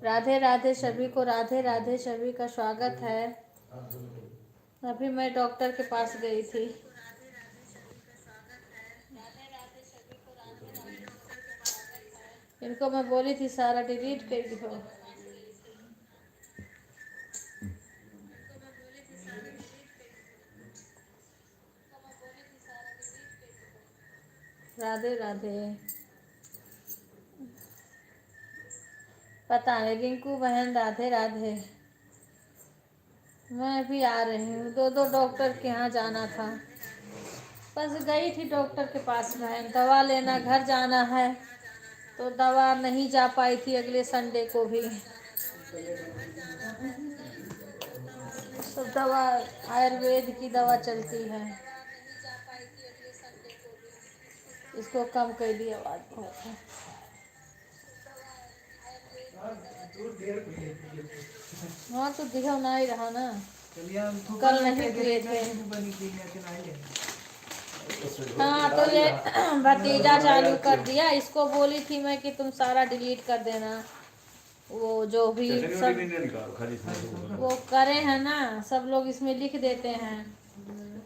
राधे राधे सभी को, राधे राधे सभी का स्वागत है। अभी मैं डॉक्टर के पास गई थी। इनको मैं बोली थी सारा डिलीट कर दो। राधे राधे। पता नहीं रिंकू बहन, राधे राधे। मैं अभी आ रही हूँ, दो डॉक्टर के यहाँ जाना था। बस गई थी डॉक्टर के पास बहन, दवा लेना, घर जाना है तो दवा नहीं जा पाई थी अगले संडे को भी। तो दवा आयुर्वेद की दवा चलती है। इसको कम कर दिया आवाज बहुत है। हाँ तो दिखा ना ही रहा ना, कल नहीं पिए थे। हाँ तो ये भतीजा चालू कर दिया। इसको बोली थी मैं कि तुम सारा डिलीट कर देना, वो जो भी सब वो करे हैं ना, सब लोग इसमें लिख देते हैं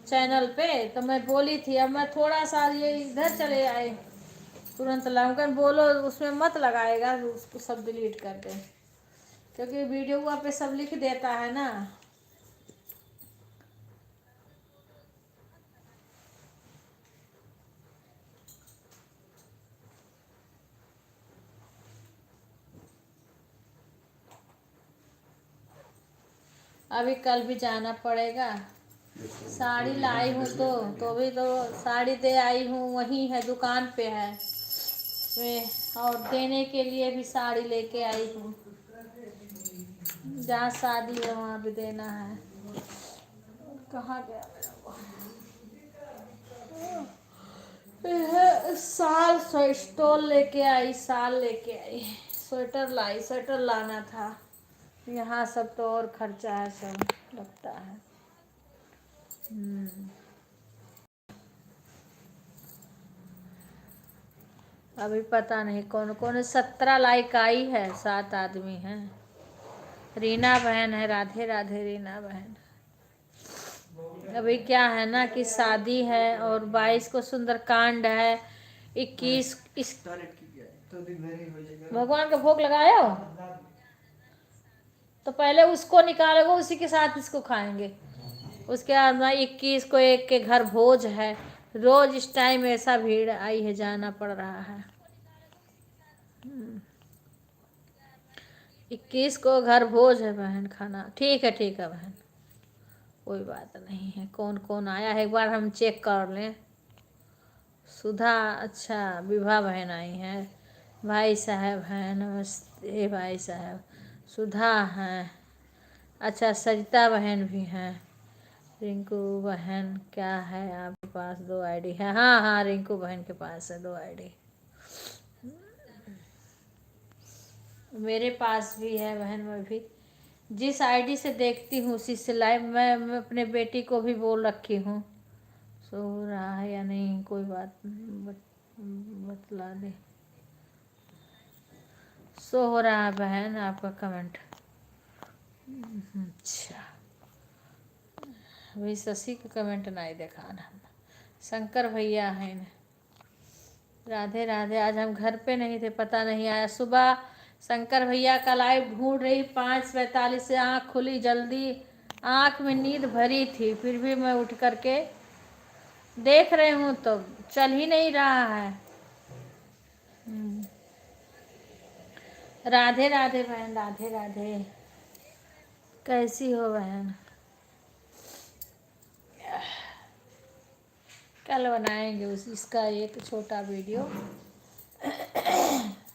चैनल पे। तो मैं बोली थी, अब मैं थोड़ा सा ये इधर चले आए, तुरंत लाऊंगा। बोलो उसमें मत लगाएगा, उसको सब डिलीट कर दे, क्योंकि वीडियो पे सब लिख देता है ना। अभी कल भी जाना पड़ेगा। साड़ी लाई हूँ तो भी तो साड़ी दे आई हूँ, वहीं है दुकान पे है और देने के लिए भी साड़ी लेके आई हूँ। जहाँ शादी है वहाँ भी देना है। कहाँ गया मेरा साल स्टोल लेके आई, साल लेके आई, स्वेटर लाई, स्वेटर लाना था। यहाँ सब तो और खर्चा है, सब लगता है। अभी पता नहीं कौन कौन 17 लाइक आई है, 7 आदमी हैं। रीना बहन है, राधे राधे रीना बहन। अभी क्या है ना कि शादी है और 22 को सुंदरकांड है, 21 इस भगवान का भोग लगाया हो तो पहले उसको निकालोगे, उसी के साथ इसको खाएंगे। उसके बाद में 21 को एक के घर भोज है। रोज इस टाइम ऐसा भीड़ आई है, जाना पड़ रहा है। 21 को घर भोज है बहन, खाना। ठीक है बहन, कोई बात नहीं है। कौन कौन आया है एक बार हम चेक कर लें। सुधा, अच्छा विभा बहन आई हैं, भाई साहब हैं, नमस्ते भाई साहब। सुधा हैं, अच्छा सरिता बहन भी हैं। रिंकू बहन, क्या है आपके पास 2 आईडी है? हाँ हाँ, रिंकू बहन के पास है 2 आईडी। मेरे पास भी है बहन। मैं भी जिस आईडी से देखती हूँ उसी से लाइव मैं अपने बेटी को भी बोल रखी हूँ। सो रहा है या नहीं, कोई बात बतला दे। सो हो रहा है बहन आपका कमेंट। अच्छा, वही शशि का कमेंट नहीं देखा ना। शंकर भैया हैं। राधे राधे। आज हम घर पे नहीं थे, पता नहीं आया। सुबह शंकर भैया का लाइव ढूंढ रही, 5:45 से आँख खुली जल्दी, आँख में नींद भरी थी, फिर भी मैं उठ करके देख रही हूँ तो चल ही नहीं रहा है। राधे राधे बहन, राधे राधे। कैसी हो बहन? कल बनाएंगे इसका एक छोटा वीडियो।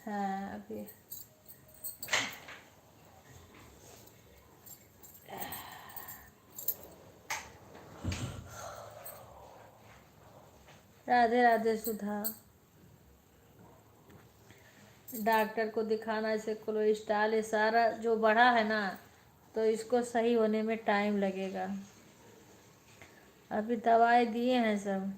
हाँ अभी राधे राधे सुधा। डॉक्टर को दिखाना, इसे कोलेस्ट्रॉल ये सारा जो बढ़ा है ना, तो इसको सही होने में टाइम लगेगा। अभी दवाई दिए हैं सब।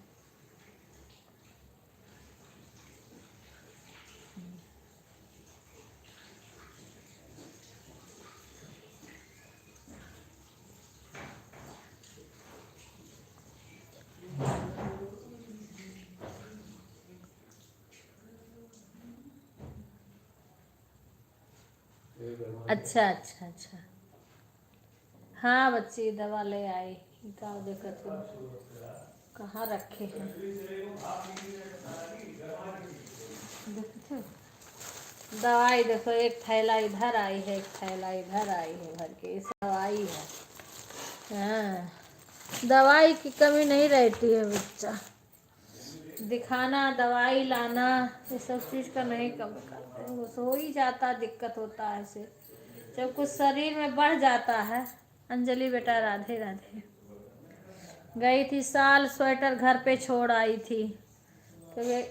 अच्छा अच्छा अच्छा। हाँ बच्ची दवा ले आई। निकाल देखो तुम कहाँ रखे हैं। देखते हो? दवाई देखो, एक थैला इधर आई है, एक थैला इधर आई है भर के, ये सब दवाई है। हाँ, दवाई की कमी नहीं रहती है बच्चा। दिखाना, दवाई लाना, ये सब चीज़ का नहीं कम करते हैं, बस हो ही जाता, दिक्कत होता है ऐसे जब कुछ शरीर में बढ़ जाता है। अंजलि बेटा राधे राधे। गई थी साल, स्वेटर घर पे छोड़ आई थी। तो ये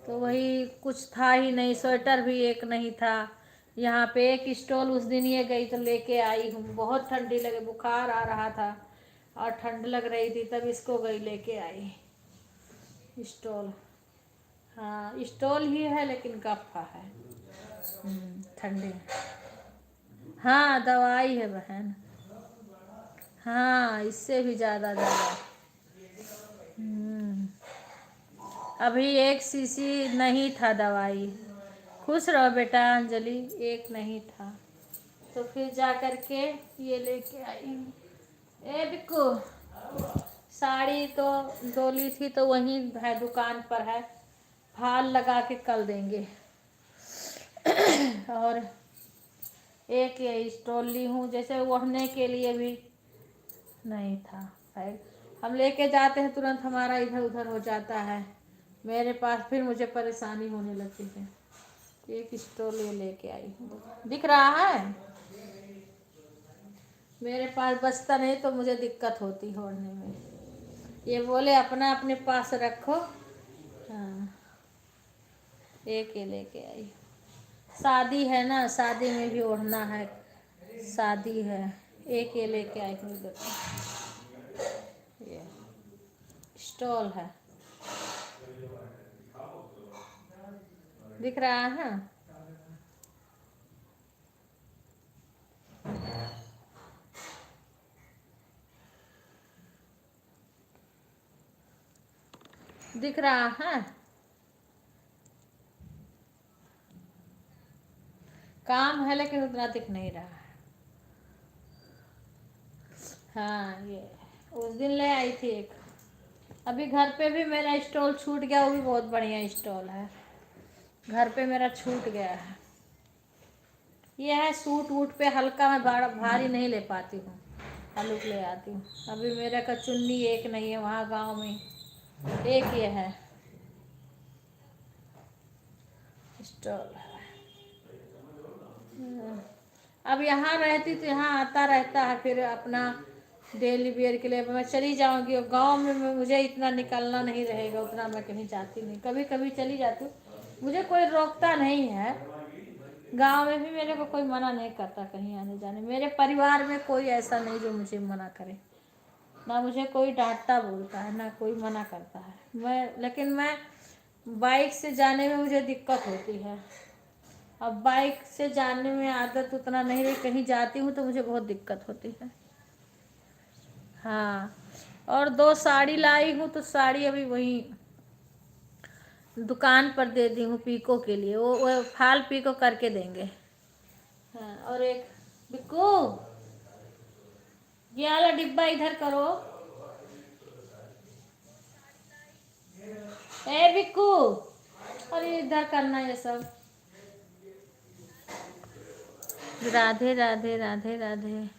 तो वही कुछ था ही नहीं, स्वेटर भी एक नहीं था। यहाँ पे एक स्टॉल उस दिन ये गई तो लेके आई हूँ। बहुत ठंडी लगे, बुखार आ रहा था और ठंड लग रही थी, तब इसको गई लेके आई स्टॉल। हाँ स्टॉल ही है लेकिन कफ़ा है। ठंडी। हाँ दवाई है बहन। हाँ इससे भी ज़्यादा ज़्यादा। अभी एक शीशी नहीं था दवाई। खुश रहो बेटा अंजलि, एक नहीं था तो फिर जा कर के ये लेके आई हूँ। ए बिक्कू, साड़ी तो डोली थी तो वहीं है, दुकान पर है, फाल लगा के कल देंगे। और एक ये स्टॉल ली हूँ, जैसे ओढ़ने के लिए भी नहीं था बैग। हम लेके जाते हैं तुरंत हमारा इधर उधर हो जाता है मेरे पास, फिर मुझे परेशानी होने लगती है। एक स्टॉल ये लेके आई हूँ, दिख रहा है। मेरे पास बचता नहीं तो मुझे दिक्कत होती है ओढ़ने में। ये बोले अपना अपने पास रखो। हाँ एक ये लेके आई। शादी है ना, शादी में भी ओढ़ना है, शादी है। एक ये लेके आई हूँ, देखो ये स्टॉल है, दिख रहा है। दिख रहा है। काम है लेकिन उतना दिख नहीं रहा है। हाँ ये उस दिन ले आई थी एक। अभी घर पे भी मेरा स्टॉल छूट गया, वो भी बहुत बढ़िया स्टॉल है, घर पे मेरा छूट गया है। ये है सूट वूट पे हल्का, मैं भारी नहीं ले पाती हूँ, हल्क ले आती हूँ। अभी मेरे का चुन्नी एक नहीं है वहाँ गांव में, एक ये है स्टॉल है। अब यहाँ रहती तो यहाँ आता रहता है, फिर अपना डेली वेयर के लिए मैं चली जाऊंगी। और गांव में मुझे इतना निकलना नहीं रहेगा, उतना मैं कहीं जाती नहीं, कभी कभी चली जाती हूँ, मुझे कोई रोकता नहीं है। गांव में भी मेरे को कोई मना नहीं करता कहीं आने जाने, मेरे परिवार में कोई ऐसा नहीं जो मुझे मना करे, ना मुझे कोई डांटता बोलता है, ना कोई मना करता है। लेकिन मैं बाइक से जाने में मुझे दिक्कत होती है। अब बाइक से जाने में आदत उतना नहीं रही, कहीं जाती हूँ तो मुझे बहुत दिक्कत होती है। हाँ और 2 साड़ी लाई हूँ, तो साड़ी अभी वहीं दुकान पर दे दी हूँ पीको के लिए, वो फाल पीको करके देंगे। हाँ और एक बिक्कू, ये वाला डिब्बा इधर करो। ए बिक्कू, अरे इधर करना ये सब। राधे राधे राधे राधे।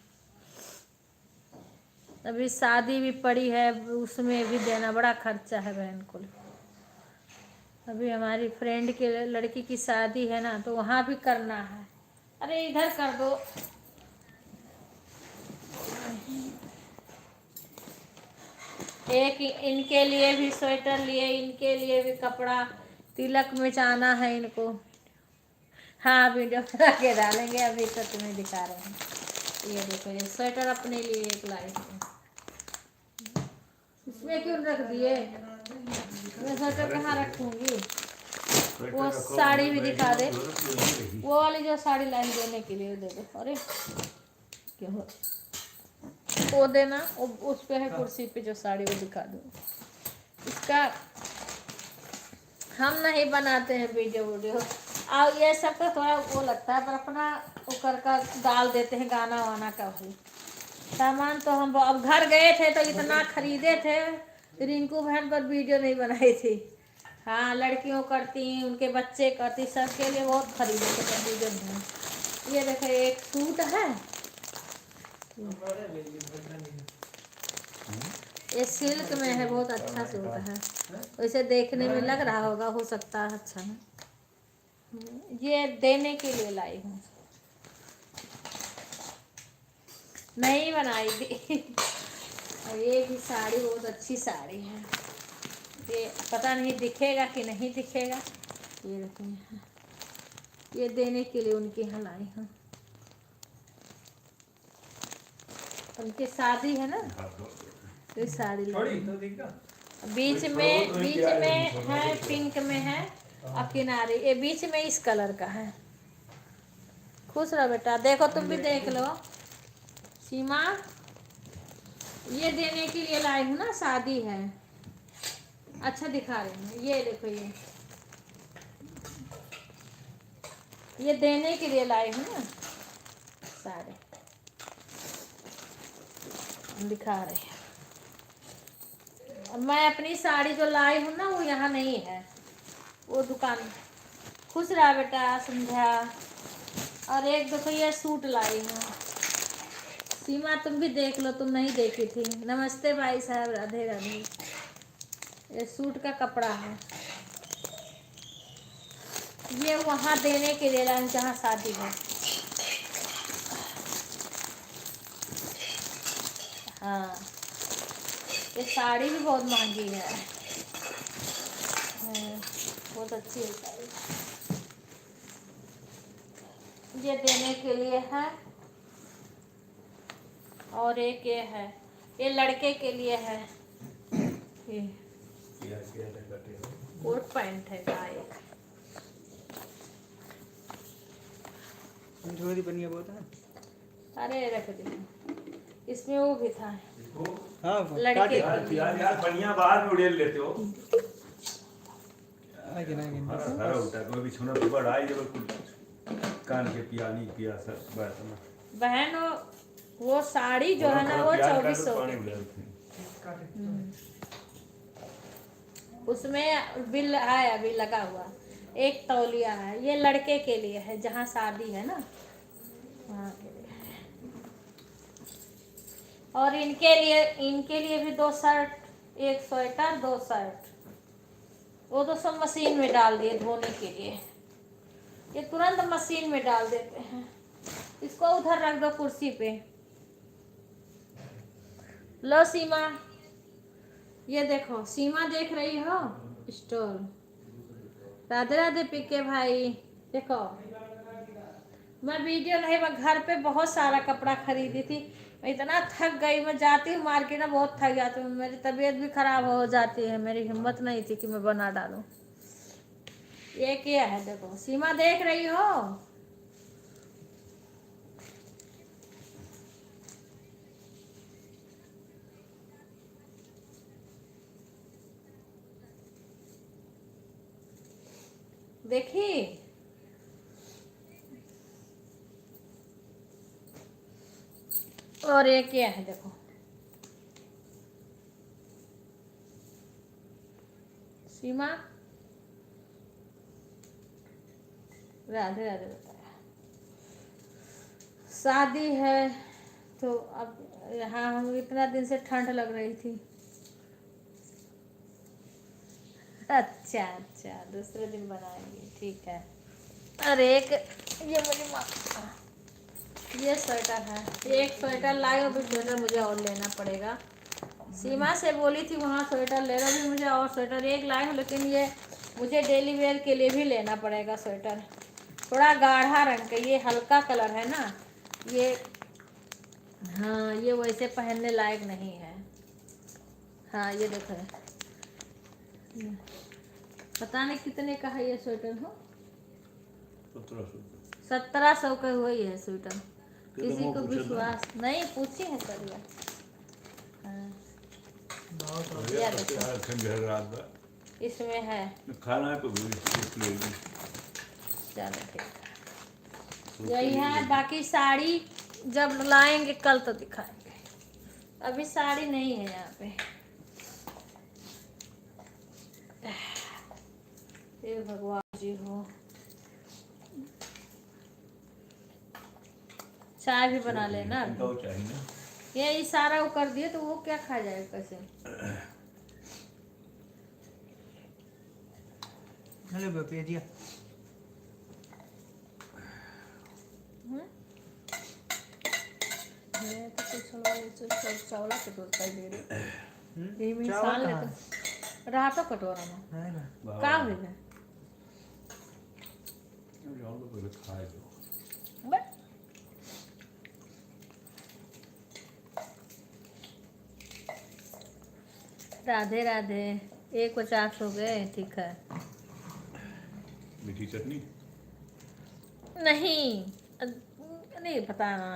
अभी शादी भी पड़ी है, उसमें भी देना बड़ा खर्चा है बहन को। अभी हमारी फ्रेंड के लड़की की शादी है ना, तो वहाँ भी करना है। अरे इधर कर दो। एक इनके लिए भी स्वेटर लिए, इनके लिए भी कपड़ा, तिलक में जाना है इनको। हाँ वीडियो बना के डालेंगे, अभी तो तुम्हें दिखा रहे हैं। ये देखो, ये स्वेटर अपने लिए एक लाई हूँ। इसमें क्यों रख दिए, मैं स्वेटर कहाँ रखूँगी। वो साड़ी भी दिखा दे, वो वाली जो साड़ी लाई देने के लिए दे दो। अरे क्यों वो देना, उस पे है कुर्सी पे जो साड़ी, वो दिखा दो। इसका हम नहीं बनाते हैं वीडियो। और ये सब का थोड़ा वो लगता है, पर अपना ऊपर का डाल देते हैं गाना वाना का भाई। सामान तो हम अब घर गए थे तो इतना खरीदे थे, रिंकू बहन पर वीडियो नहीं बनाई थी। हाँ, लड़कियों करती, उनके बच्चे करती, सबके लिए बहुत खरीदे थे पर वीडियो नहीं। ये देखो एक सूट है, ये सिल्क में है, बहुत अच्छा सूट है। वैसे देखने में लग रहा होगा, हो सकता है अच्छा है। ये देने के लिए लाई हूँ, नहीं बनाई थी। और ये भी साड़ी बहुत अच्छी साड़ी है, ये पता नहीं दिखेगा कि नहीं दिखेगा। ये देखिए, ये देने के लिए उनके यहाँ लाई हूँ, उनकी शादी है ना, ये साड़ी लाई। बीच में है, पिंक में है, और किनारे ये बीच में इस कलर का है। खुश रहो बेटा, देखो तुम भी देख लो। सीमा, ये देने के लिए लाई हूँ ना, शादी है। अच्छा दिखा रही हूँ, ये देखो, ये देने के लिए लाई हूँ ना सारे, दिखा रही हूँ। मैं अपनी साड़ी जो लाई हूँ ना वो यहाँ नहीं है, वो दुकान। खुश रहा बेटा संध्या। और एक देखो ये सूट लाई हूँ, सीमा तुम भी देख लो, तुम नहीं देखी थी। नमस्ते भाई साहब, राधे राधे। ये सूट का कपड़ा है, ये वहाँ देने के लिए लाई जहाँ शादी है। हाँ, ये साड़ी भी बहुत महंगी है, बहुत अच्छी है साड़ी। ये देने के लिए है, और एक ये है, ये लड़के के लिए है। ये कोट पैंट है का एक, बनिया बहुत है। अरे रख दी, इसमें वो भी था। हाँ, लड़के यार बढ़िया बाहर में उड़ेल लेते हो। आगे ना आगे। सारा उठा तो अभी छोना तो बड़ा आई जब कान के पियानी पिया सब बात ना। बहन वो साड़ी जो है ना वो 2400 उसमें बिल है, अभी लगा हुआ। एक तौलिया है, ये लड़के के लिए है जहाँ शादी है ना, वहाँ के लिए। और इनके लिए भी 2 शर्ट, 1 स्वेटर, 2 शर्ट, वो तो सब मशीन में डाल दिए धोने के लिए। ये तुरंत मशीन में डाल देते हैं। इसको उधर रख दो कुर्सी पे। लो सीमा, ये देखो, सीमा देख रही हो स्टॉल। राधे राधे पीके भाई। देखो, मैं वीडियो नहीं, मैं घर पे बहुत सारा कपड़ा खरीदी थी। मैं इतना थक गई, मैं जाती हूँ मार्केट में, बहुत थक जाती हूँ, मेरी तबीयत भी खराब हो जाती है, मेरी हिम्मत नहीं थी कि मैं बना डालूं। ये क्या है, देखो सीमा देख रही हो। देखी, और ये क्या है, देखो सीमा। राधे राधे बताया, शादी है तो अब यहाँ हम इतना दिन से ठंड लग रही थी। अच्छा अच्छा, दूसरे दिन बनाएंगे, ठीक है। अरे एक ये मेरी माँ, ये स्वेटर है, एक स्वेटर लाई, अभी स्वेटर मुझे और लेना पड़ेगा। सीमा से बोली थी वहाँ स्वेटर ले लो, भी मुझे और स्वेटर एक लाई हूँ, लेकिन ये मुझे डेली वेयर के लिए भी लेना पड़ेगा स्वेटर। थोड़ा गाढ़ा रंग का, ये हल्का कलर है ना ये। हाँ, ये वैसे पहनने लायक नहीं है। हाँ, ये देखो, पता नहीं कितने का है ये स्वेटर हो। 1700 का हुआ ही है स्वेटर। किसी को विश्वास नहीं, पूछी है सर ये। हाँ, इसमें है, खाना है तो चलो ठीक है, यही है। बाकी साड़ी जब लाएंगे कल तो दिखाएंगे, अभी साड़ी नहीं है यहाँ पे। हे भगवान जी हो। चाय भी बना लेना। इनका वो चाहिए ना। ये इशारा वो कर दिए तो वो क्या खा जाएगा कैसे? हेलो बापी जी। मैं तो कुछ वाले चावला कटोर कर दे रहे ये में चावल इंसान कहाँ लेते रहा तो कटोरा में है ना? का हो गया जाओ तो पहले खाए दो। बस। राधे राधे। 1:50 हो गए, ठीक है। मीठी चटनी नहीं नहीं पता ना।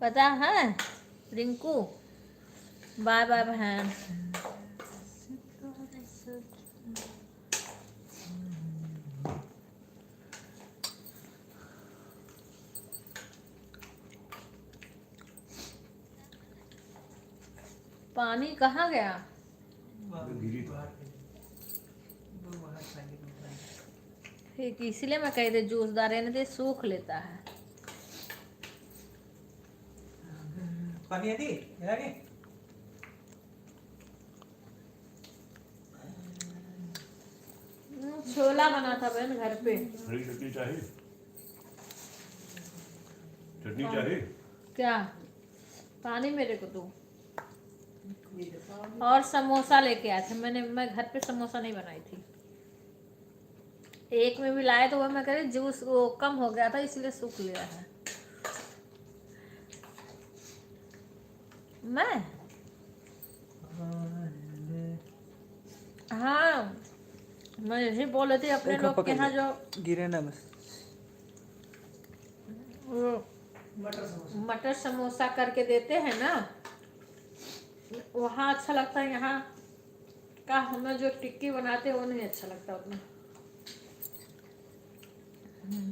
पता है रिंकू। बाय बाय बहन। पानी कहाँ गया? गिरी तो ठीक, इसलिए मैं कह रही जूसदार रहने दे, सूख लेता है। पानी दी यानी छोला बना था बहन घर पे। हरी चटनी चाहिए? चटनी चाहिए? क्या? पानी मेरे को दो। और समोसा लेके आए थे मैं घर पे समोसा नहीं बनाई थी। एक में भी लाए तो वो मैं कह रही जूस वो कम हो गया था इसलिए सूख लिया है। मैं हाँ मैं यही बोल रही थी अपने लोग के यहाँ जो गिरे ना बस। वो मटर समोसा करके देते हैं ना, वहाँ अच्छा लगता है। यहाँ का हमें जो टिक्की बनाते हैं वो नहीं अच्छा लगता उतना।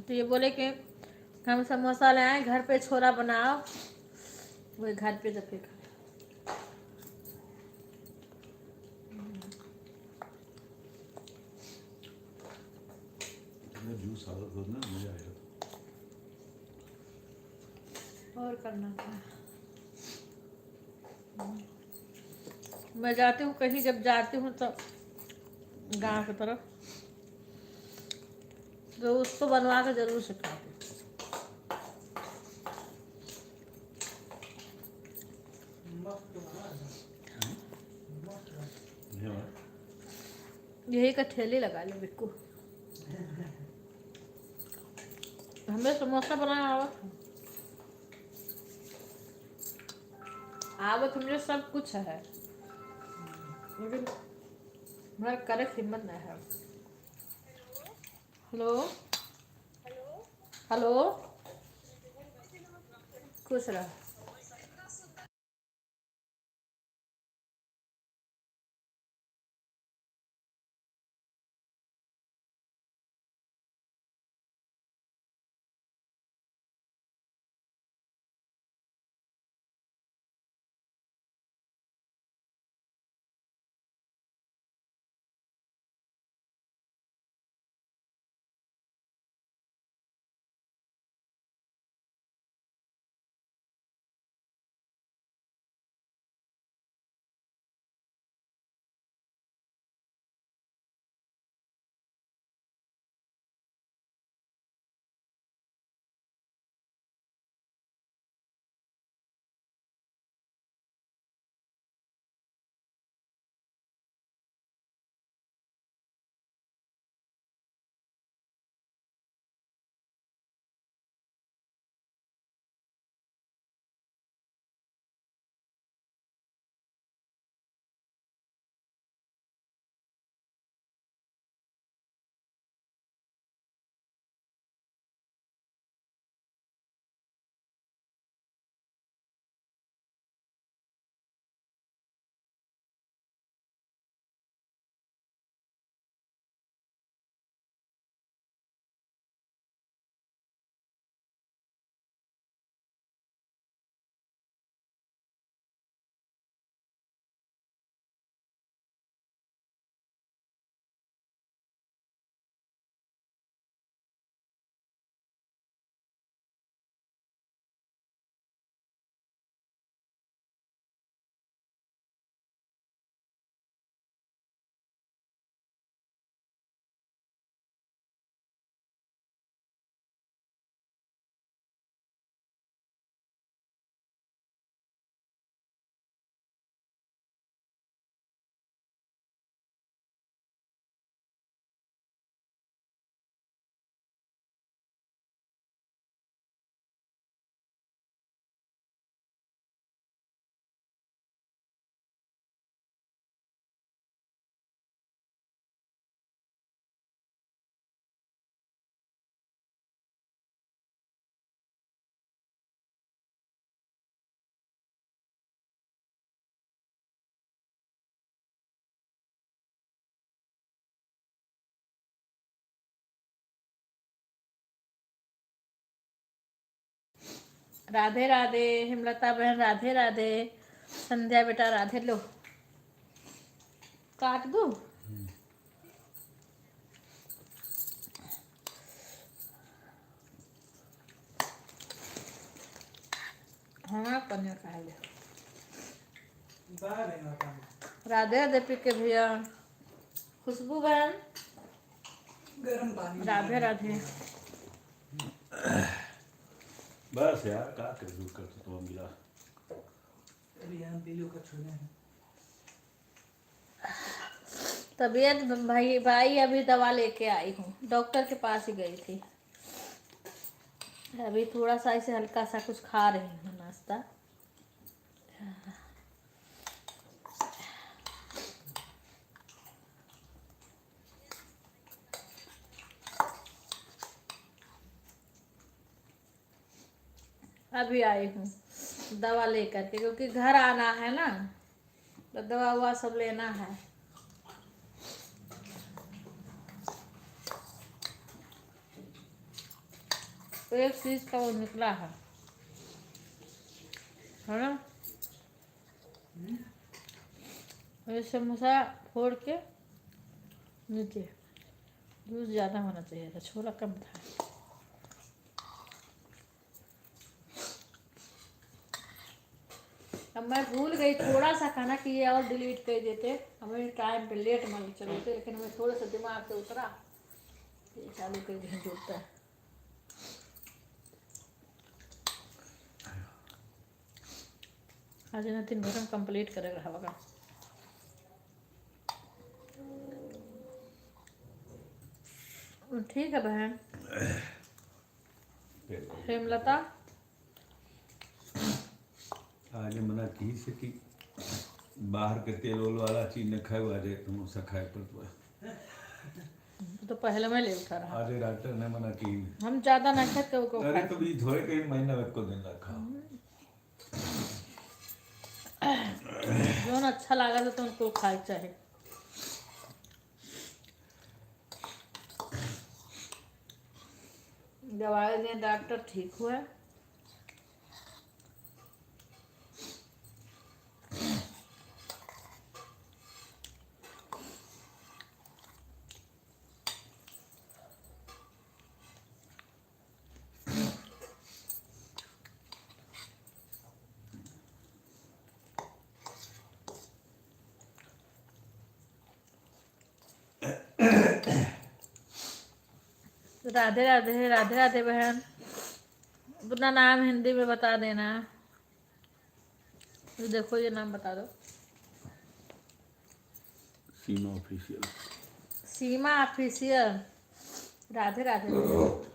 तो ये बोले कि हम समोसा ले आए घर पे, छोला बनाओ, वही घर पे जब फिर जूस सादा तो ना मजा आएगा। और करना था। मैं जाती हूँ कहीं, जब जाती हूँ तो गांव की तरफ, तो उसको बनवा के जरूर सिखाती हूँ। यही का ठेली लगा ले बिक्कू। हमें समोसा बनाना आवत मुझे सब कुछ है, लेकिन मेरा करे हिम्मत नहीं है। हेलो हेलो, खुश रह। राधे राधे हेमलता बहन, राधे राधे। संध्या बेटा राधे। लो काट दूँ। हाँ पनीर खा ले। बाहर है ना काम। राधे राधे पी के भैया। खुशबू बहन गरम पानी राधे राधे। बस यार का कर दूँ कर तो मिला। अभी यहाँ पीलो का छोड़े हैं। तबीयत भाई भाई अभी दवा लेके आई हूँ, डॉक्टर के पास ही गई थी। अभी थोड़ा सा ऐसे हल्का सा कुछ खा रही हूँ नाश्ता। अभी आई हूँ दवा लेकर के, क्योंकि घर आना है ना, तो दवा ववा सब लेना है। तो एक चीज का वो निकला है ना। ये समोसा फोड़ के नीचे जूस ज़्यादा होना चाहिए था, छोला कम था। अब मैं भूल गई थोड़ा सा खाना कि ये और डिलीट कर देते, हमें टाइम पे लेट मान चले थे, लेकिन हमें थोड़ा सा दिमाग से उतरा, ये चालू कर दिया जुड़ता है। आज ना 3 घंटा कंप्लीट करे रहा होगा। ठीक है बहन। हेमलता आज मना की से कि बाहर के तेल ओल वाला चीज न खाए, आज समोसा खाए पर तो पहले मैं ले उठा रहा। आज डॉक्टर ने मना की। हम ज्यादा ना खाते को अरे तो भी थोड़े कहीं महीना में को दिन रखा जो अच्छा लगा तो उनको खाई चाहे। दवाई दें डॉक्टर, ठीक हुआ। राधे राधे, राधे राधे बहन। अपना नाम हिंदी में बता देना। तो देखो ये नाम बता दो। सीमा ऑफिशियल। सीमा ऑफिशियल। राधे राधे बहन।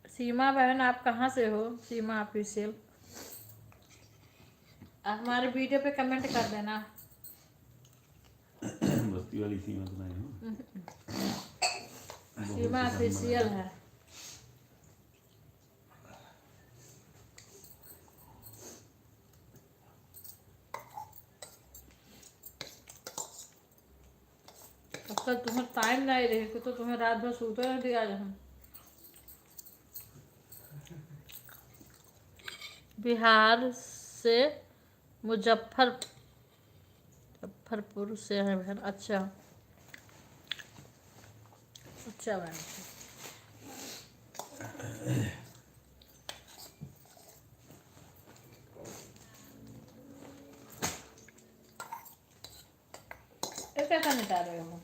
सीमा बहन आप कहाँ से हो? सीमा ऑफिशियल। आप हमारे वीडियो पे कमेंट कर देना। बस्ती वाली सीमा तो नहीं हूँ। सीमा ऑफिशियल है। अब कल तुम्हें टाइम नहीं रहेगा तो तुम्हें रात भर सोते नहीं दिया हम। बिहार से मुजफ्फरपुर से है बहन। अच्छा अच्छा बहन। ये कैसा मिटा रहे हो?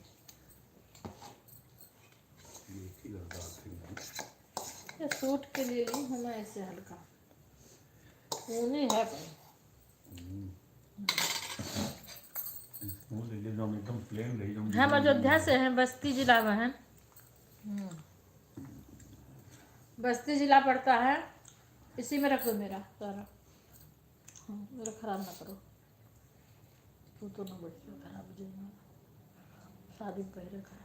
ये सूट के लिए ली हूँ मैं, ऐसे हल्का ऊनी है भाई। एकदम प्लेन रही हम अयोध्या से हैं, बस्ती जिला बहन। बस्ती जिला पड़ता है। इसी में रख दो मेरा सारा। हाँ मेरा खराब ना करो, तू तो ना बच्चे खराब हो जाएगा। शादी में पहले का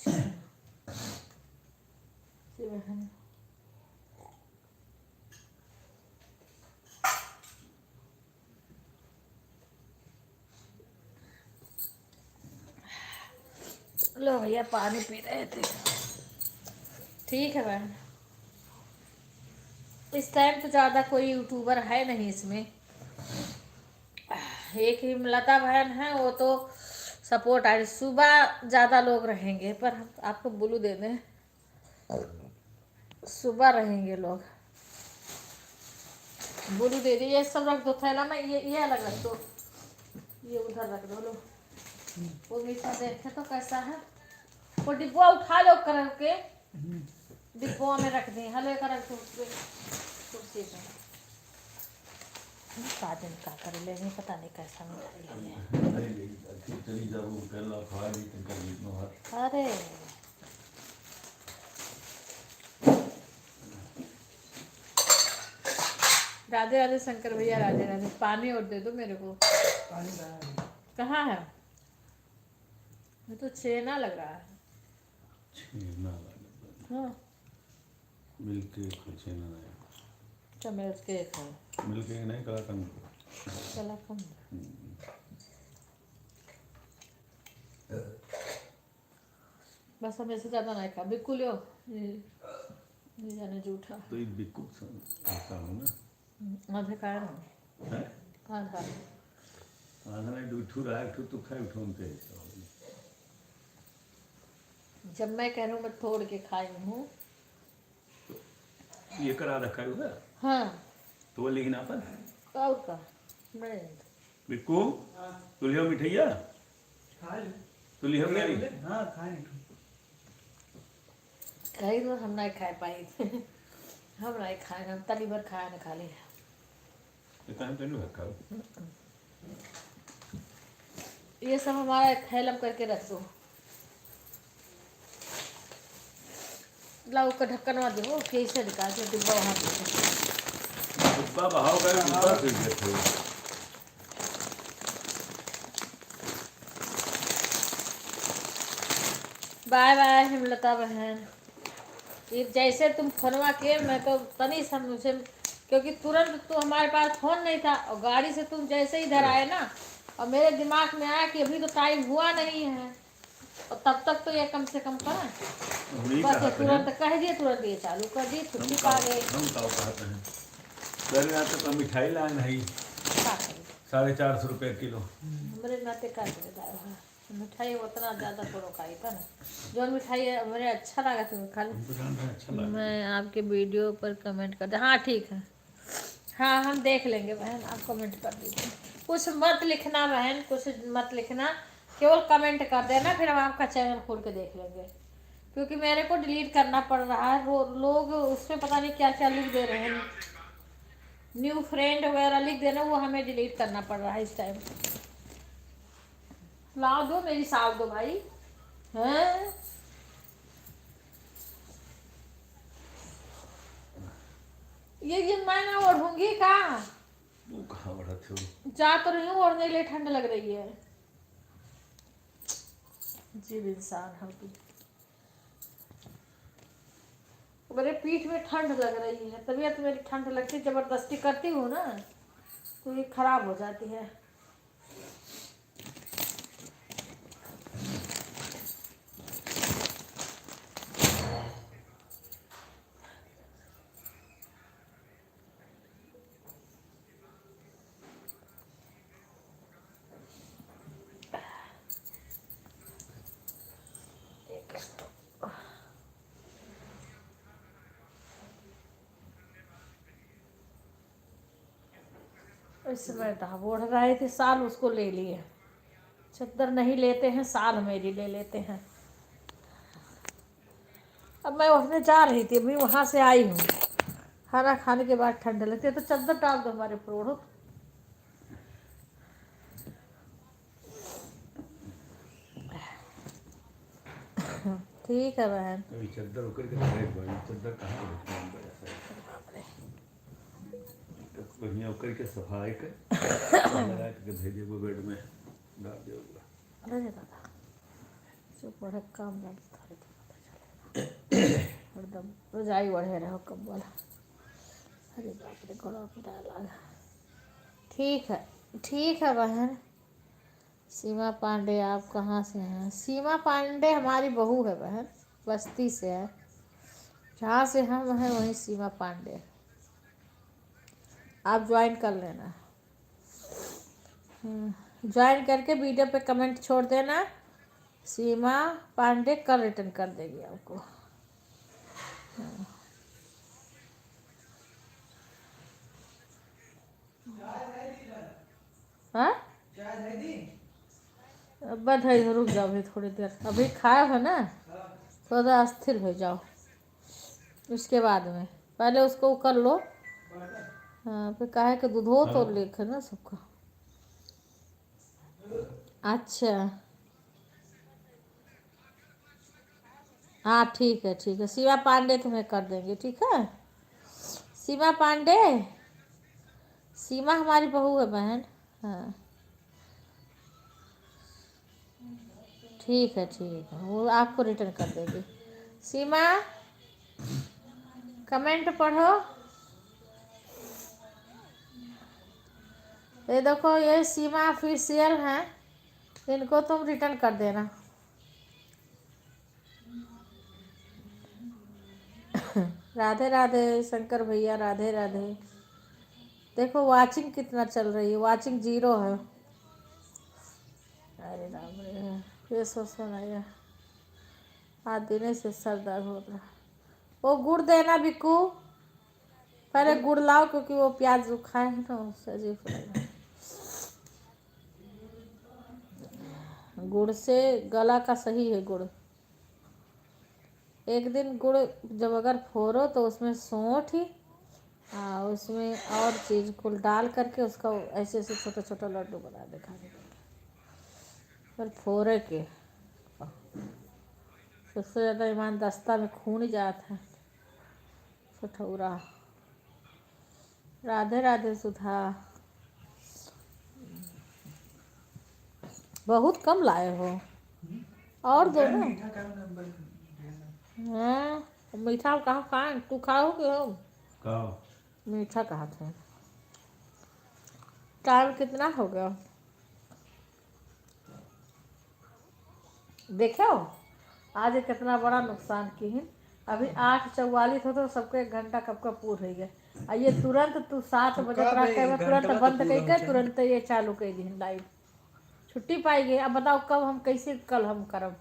अच्छा जी बहन। लो भैया पानी पी रहे थे। ठीक है बहन। इस टाइम तो ज़्यादा कोई यूट्यूबर है नहीं इसमें, एक ही लता बहन है, वो तो सपोर्ट आ रही। सुबह ज़्यादा लोग रहेंगे, पर हम आपको ब्लू दे दें, सुबह रहेंगे लोग। ब्लू दे दी, ये सब रख दो थैला में, ये अलग रख दो, ये उधर रख दो। लो वो मीठा देखे तो कैसा है। वो डिब्बा उठा लो कर के, डिब्बों में रख दी, हलो कर कुर्सी पे। काजल का कर ले, नहीं पता नहीं कैसा मिठाई ले। अरे राधे राधे शंकर भैया, राधे राधे। पानी और दे दो मेरे को। पानी कहाँ है? ये तो छेना लग रहा है। हाँ मिल्क केक छेना नहीं, अच्छा मिल्क केक है। मिल्क केक नहीं, कलाकंद। कलाकंद बस, हम ऐसे ज़्यादा नहीं खा। बिल्कुल लो ये जाने जूठा तो ये बिल्कुल ऐसा हो ना, आधे खाए ना, है आधा। आधा नहीं, उठू रहा है तो खाए उठों के। जब मैं कह रहा हूँ मैं तोड़ के खाई हूँ। ये करा रखा है हाँ तो वो लेकिन अपन और का मैं बिल्कु तो लियो मिठैया, खा ले। तो लियो मेरी। हाँ खाए। कहीं तो हम नहीं खा पाई हम नहीं खाए, हम तली भर खाए ना खाली। ये कहाँ पे नहीं रखा? ये सब हमारा थैलम करके रख दो। लाओ का ढक्कन मत दो, कैसे निकाल के डिब्बा वहाँ दे दो। डिब्बा बहाव कर डिब्बा फिर देते हो। बाय बाय हिमलता बहन। ये जैसे तुम फोनवा के, मैं तो तनी समझे, क्योंकि तुरंत तो हमारे पास फोन नहीं था, और गाड़ी से तुम जैसे इधर आए ना, और मेरे दिमाग में आया कि अभी तो टाइम हुआ नहीं है, और तब तक तो ये कम से कम करें। बस ये तुरंत कह दिए, तुरंत ये चालू कर दिए, छुट्टी पा गए। हम ताव कहते हैं कल रात तक मिठाई लाए नहीं, 450 रुपये किलो। मेरे नाते का मिठाई उतना ज़्यादा थोड़ा खाई था ना, जो मिठाई मेरे अच्छा लगा था खा लो। अच्छा लगा। मैं आपके वीडियो पर कमेंट कर दे। हाँ ठीक है, हाँ हम देख लेंगे बहन, आप कमेंट कर दीजिए। कुछ मत लिखना बहन, कुछ मत लिखना, केवल कमेंट कर देना, फिर हम आपका चैनल खोल के देख लेंगे। क्योंकि मेरे को डिलीट करना पड़ रहा है, लोग उसमें पता नहीं क्या क्या लिख दे रहे हैं, न्यू फ्रेंड वगैरह लिख देना, वो हमें डिलीट करना पड़ रहा है इस टाइम। ला दो मेरी साल दो भाई हैं। ये मैं ना ओढ़ूंगी का, वो कहाँ बढ़ते हो? जा तो रही हूँ, ओढ़ने के लिए ठंड लग रही है। जीव इंसान है तू। मेरे पीठ में ठंड लग रही है, तबीयत मेरी ठंड लगती, जबरदस्ती करती हूँ ना तो ये खराब हो जाती है। इस समय दाब ओढ़ रहे थे, साल उसको ले लिए, चद्दर नहीं लेते हैं, साल मेरी ले लेते हैं। अब मैं उठने जा रही थी, अभी वहाँ से आई हूँ, खाना खाने के बाद ठंड लगती है, तो चद्दर डाल दो हमारे ऊपर, ओढ़ो। ठीक है बहन। चद्दर उकर के चद्दर कहाँ बढ़िया उकर के सफाई कर लगा के भेजे वो बेड में डाल दिया। अरे दादा चुप रहे, काम ना थोड़ी देर पता चले एकदम रजाई बढ़े रहो कम्बल। अरे बाप रे, गला पिटा लगा। ठीक है बहन। सीमा पांडे आप कहाँ से हैं? सीमा पांडे हमारी बहू है बहन, बस्ती से है। जहाँ से हम हैं वहीं सीमा पांडे। आप ज्वाइन कर लेना। ज्वाइन करके वीडियो पे कमेंट छोड़ देना। सीमा पांडे कल रिटर्न कर देगी आपको। हाँ बस है, रुक जाओ अभी थोड़ी देर, अभी खाए हो ना, थोड़ा अस्थिर हो जाओ। उसके बाद में पहले उसको कर लो। हाँ फिर काहे के दूध हो तो लेख है ना सबका। अच्छा हाँ ठीक है। सीमा पांडे तुम्हें कर देंगे, ठीक है। सीमा पांडे, सीमा हमारी बहू है बहन। हाँ ठीक है, वो आपको रिटर्न कर देगी। सीमा कमेंट पढ़ो। ये देखो, ये सीमा ऑफिशियल हैं, इनको तुम रिटर्न कर देना। राधे राधे शंकर भैया, राधे राधे। देखो वाचिंग कितना चल रही है, वाचिंग 0 है। अरे राम रे, ये सोचना है आज दिन से सर दर्द हो रहा। वो गुड़ देना बिक्कू, पहले गुड़ लाओ क्योंकि वो प्याज जो खाए हैं ना उससे अजीब लगा। गुड़ से गला का सही है गुड़। एक दिन गुड़ जब अगर फोड़ो तो उसमें सौंठ ही उसमें और चीज़ को डाल करके उसका ऐसे ऐसे छोटा छोटा लड्डू बना दे खाने के। पर फोड़े के सबसे ज़्यादा ईमान दस्ता में खून जाता है। सठौरा। राधे राधे सुधा। बहुत कम लाए हो, और दो ना। मीठा का नंबर भेजना। हाँ मीठा कहाँ खाए, तू खाओ कि हम कहो मीठा कहाँ थे। टाइम कितना हो गया देखो, आज ये कितना बड़ा नुकसान की है। अभी 8:44 हो तो सबको 1 घंटा कब का पूर हो गया। और ये तुरंत तू 7 बजे कब तक है? के तुरंत घंटा तो बंद पूरा करके हो तुरंत ये चालू कर दी लाइव। छुट्टी पाएगी, अब बताओ कब हम कैसे कल हम करब।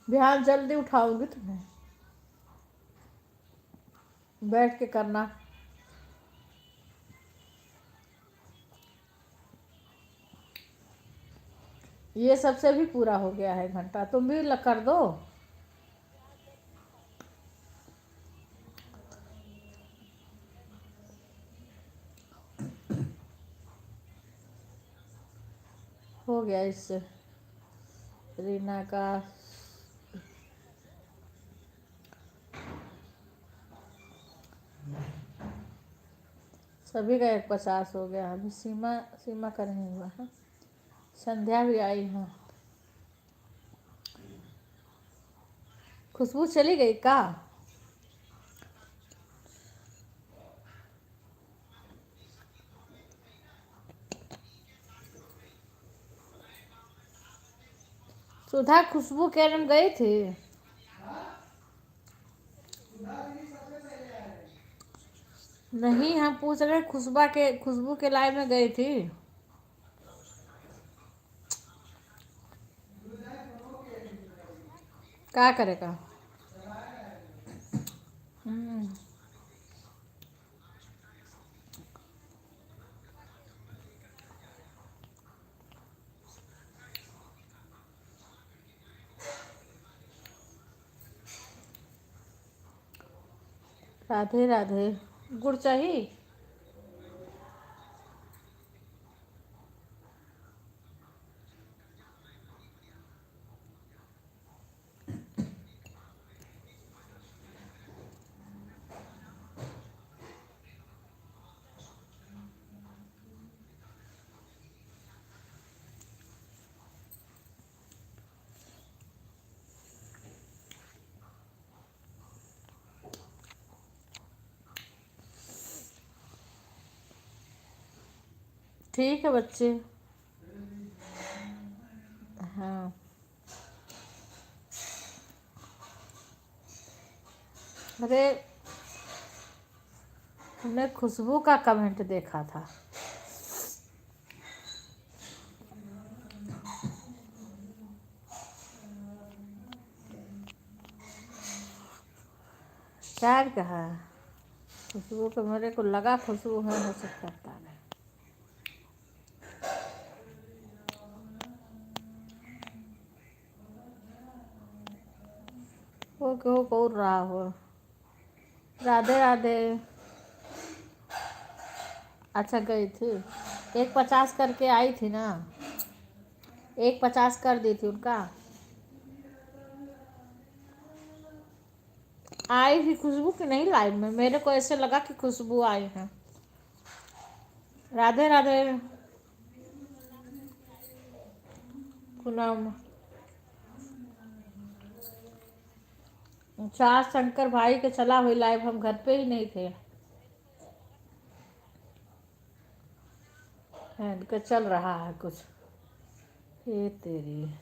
ध्यान जल्दी उठाऊंगी तुम्हें, बैठ के करना। ये सबसे भी पूरा हो गया है घंटा, तुम भी कर दो। हो गया इससे रीना का। सभी का 1:50 हो गया। अभी सीमा सीमा का नहीं हुआ है। संध्या भी आई है। खुशबू चली गई का? सुधा खुशबू के रूम गई थी। नहीं हम पूछ रहे खुशबू के लाइव में गई थी। क्या करेगा। हम्म, राधे राधे। गुड़ चाहिए? ठीक है बच्चे। हाँ, अरे हमने खुशबू का कमेंट देखा था। क्या कहा? खुशबू को मेरे को लगा खुशबू है, हो सकता है नहीं। वो क्यों बोल रहा हो? राधे राधे। अच्छा गई थी? 150 करके आई थी ना? 150 कर दी थी उनका। आई थी खुशबू की नहीं लाइव में, मेरे को ऐसे लगा कि खुशबू आई है। राधे राधे पूनम। चार शंकर भाई के चला हुई लाइव, हम घर पे ही नहीं थे। इनका चल रहा है कुछ। ये तेरी।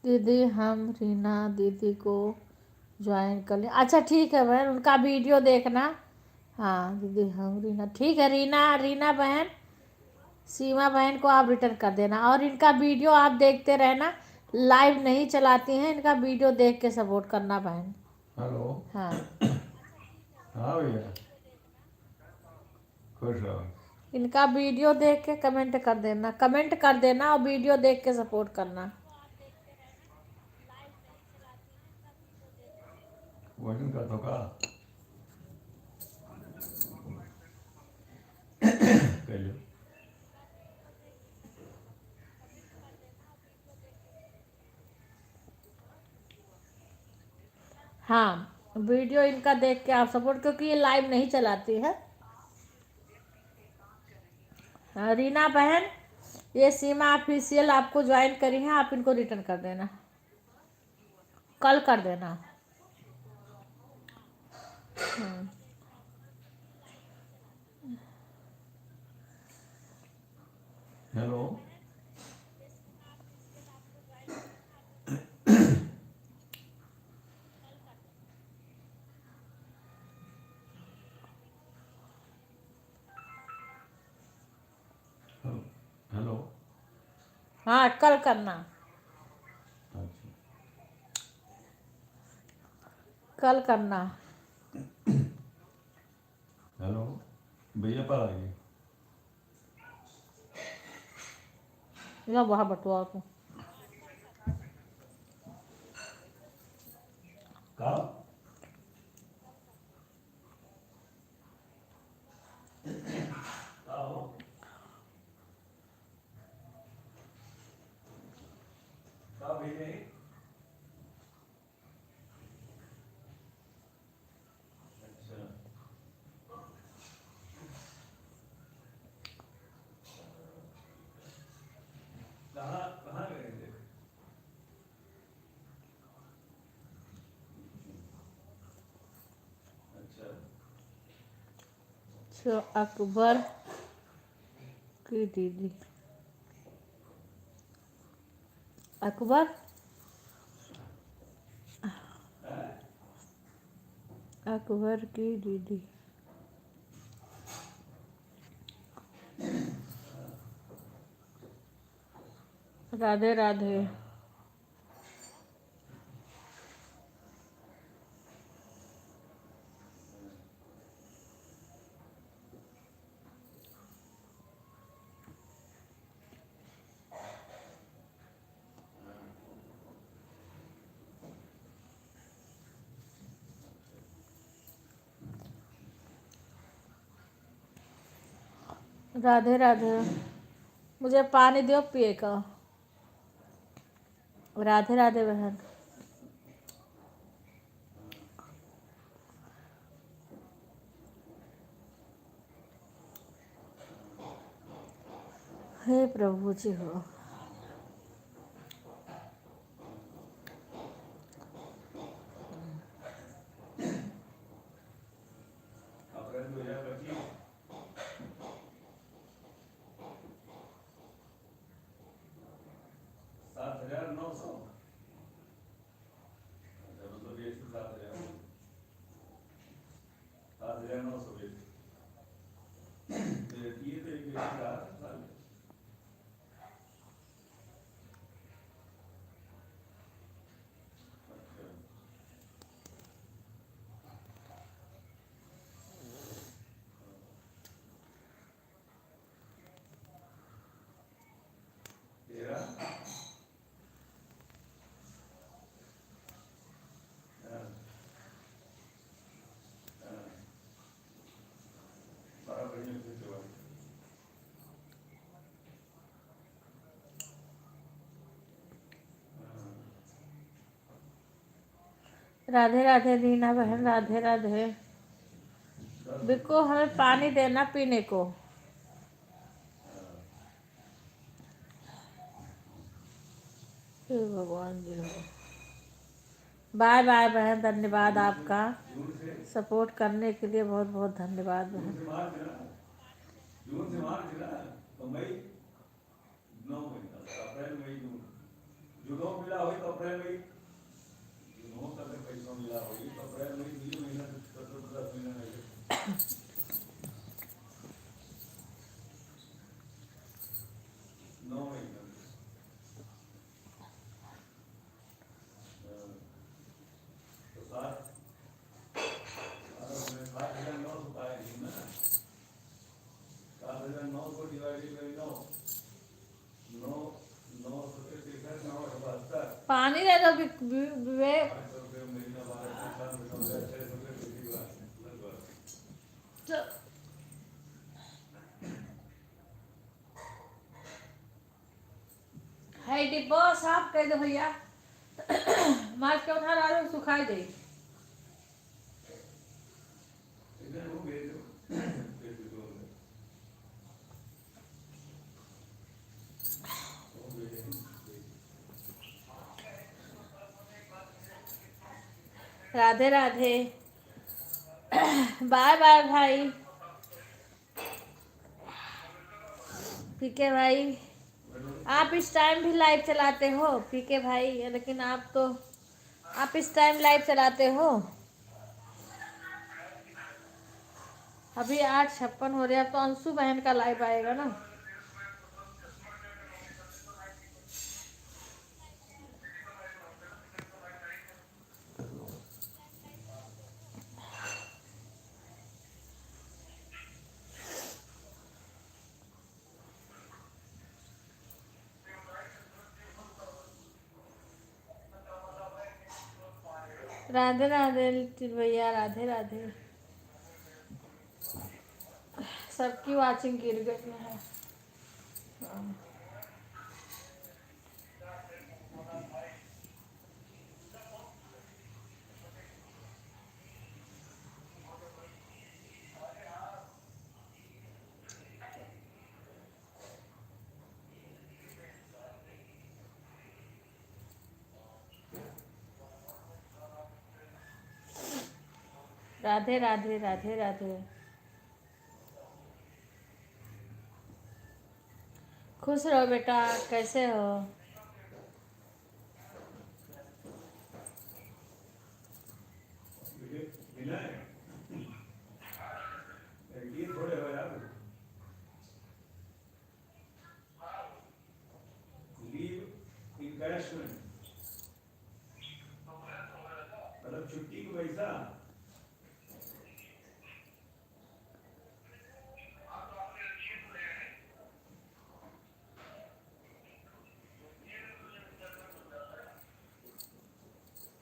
दीदी हम रीना दीदी को ज्वाइन कर लें? अच्छा ठीक है बहन, उनका वीडियो देखना। हाँ दीदी हम रीना, ठीक है। रीना रीना बहन, सीमा बहन को आप रिटर्न कर देना, और इनका वीडियो आप देखते रहना। लाइव नहीं चलाती हैं, इनका वीडियो देख के सपोर्ट करना बहन। हेलो। हाँ, हाँ भैया, खुश रहो। इनका वीडियो देख के कमेंट कर देना, कमेंट कर देना और वीडियो देख के सपोर्ट करना। वजन का तो का कर लो। हाँ, वीडियो इनका देख के आप सपोर्ट, क्योंकि ये लाइव नहीं चलाती है। हाँ, रीना बहन, ये सीमा ऑफिशियल आपको ज्वाइन करी है, आप इनको रिटर्न कर देना, कल कर देना। हेलो। हेलो। हाँ कल करना, अच्छा। कल करना। हेलो भैया, पर आइए। या वहाँ बटुआ को। का सो अकबर की दीदी, अकबर अकबर की दीदी। राधे राधे। राधे राधे। मुझे पानी दो पिए का। राधे राधे बहन। हे प्रभु जी हो। अप्रैल 2025 7,900। अच्छा, मतलब ये 7,000 7,900 ये तो एक बेची रहा था साल में। अच्छा, तेरा हाँ, हाँ, 12 महीने फिर से बात। हाँ, राधे राधे रीना बहन, राधे राधे। 10 बिको हमें पानी देना पीने को। हे भगवान जी हो। बाय बाय बहन, धन्यवाद आपका जून से सपोर्ट करने के लिए, बहुत बहुत धन्यवाद जून बहन। से मार्च ना, जून से मार्च ना, तो मई 9 महीना, अप्रैल मई जून, जूनों मिला हुई तो अप्रैल मई, जूनों तक पैसों मिला हुई तो अप्रैल मई 2 महीना से 10 महीना में 9 महीना। तो 7,900 पाएगी ना, 7,900 डिवाइडेड बाई 9, 9 से 63, 9 पानी दे दो विवेक। 800 रुपये महीना, 12,600 रुपये लगभग। है डिब्बा साफ कर दो भैया। मार के उठा ला दो, सुखाई दे। इधर वो भेज दो, भेज दो उधर। वो भेजेंगे। राधे राधे। बाय बाय भाई। पीके भाई, आप इस टाइम भी लाइव चलाते हो पीके भाई, लेकिन आप इस टाइम लाइव चलाते हो। अभी 8:56 हो रहे हैं, अब तो अंशु बहन का लाइव आएगा ना। राधे राधे भैया, राधे राधे। सबकी वाचिंग गिर गई है। राधे राधे, राधे राधे। खुश रहो बेटा, कैसे हो? मिला है ये थोड़े हो यार लीव इनकैशमेंट मतलब छुट्टी को पैसा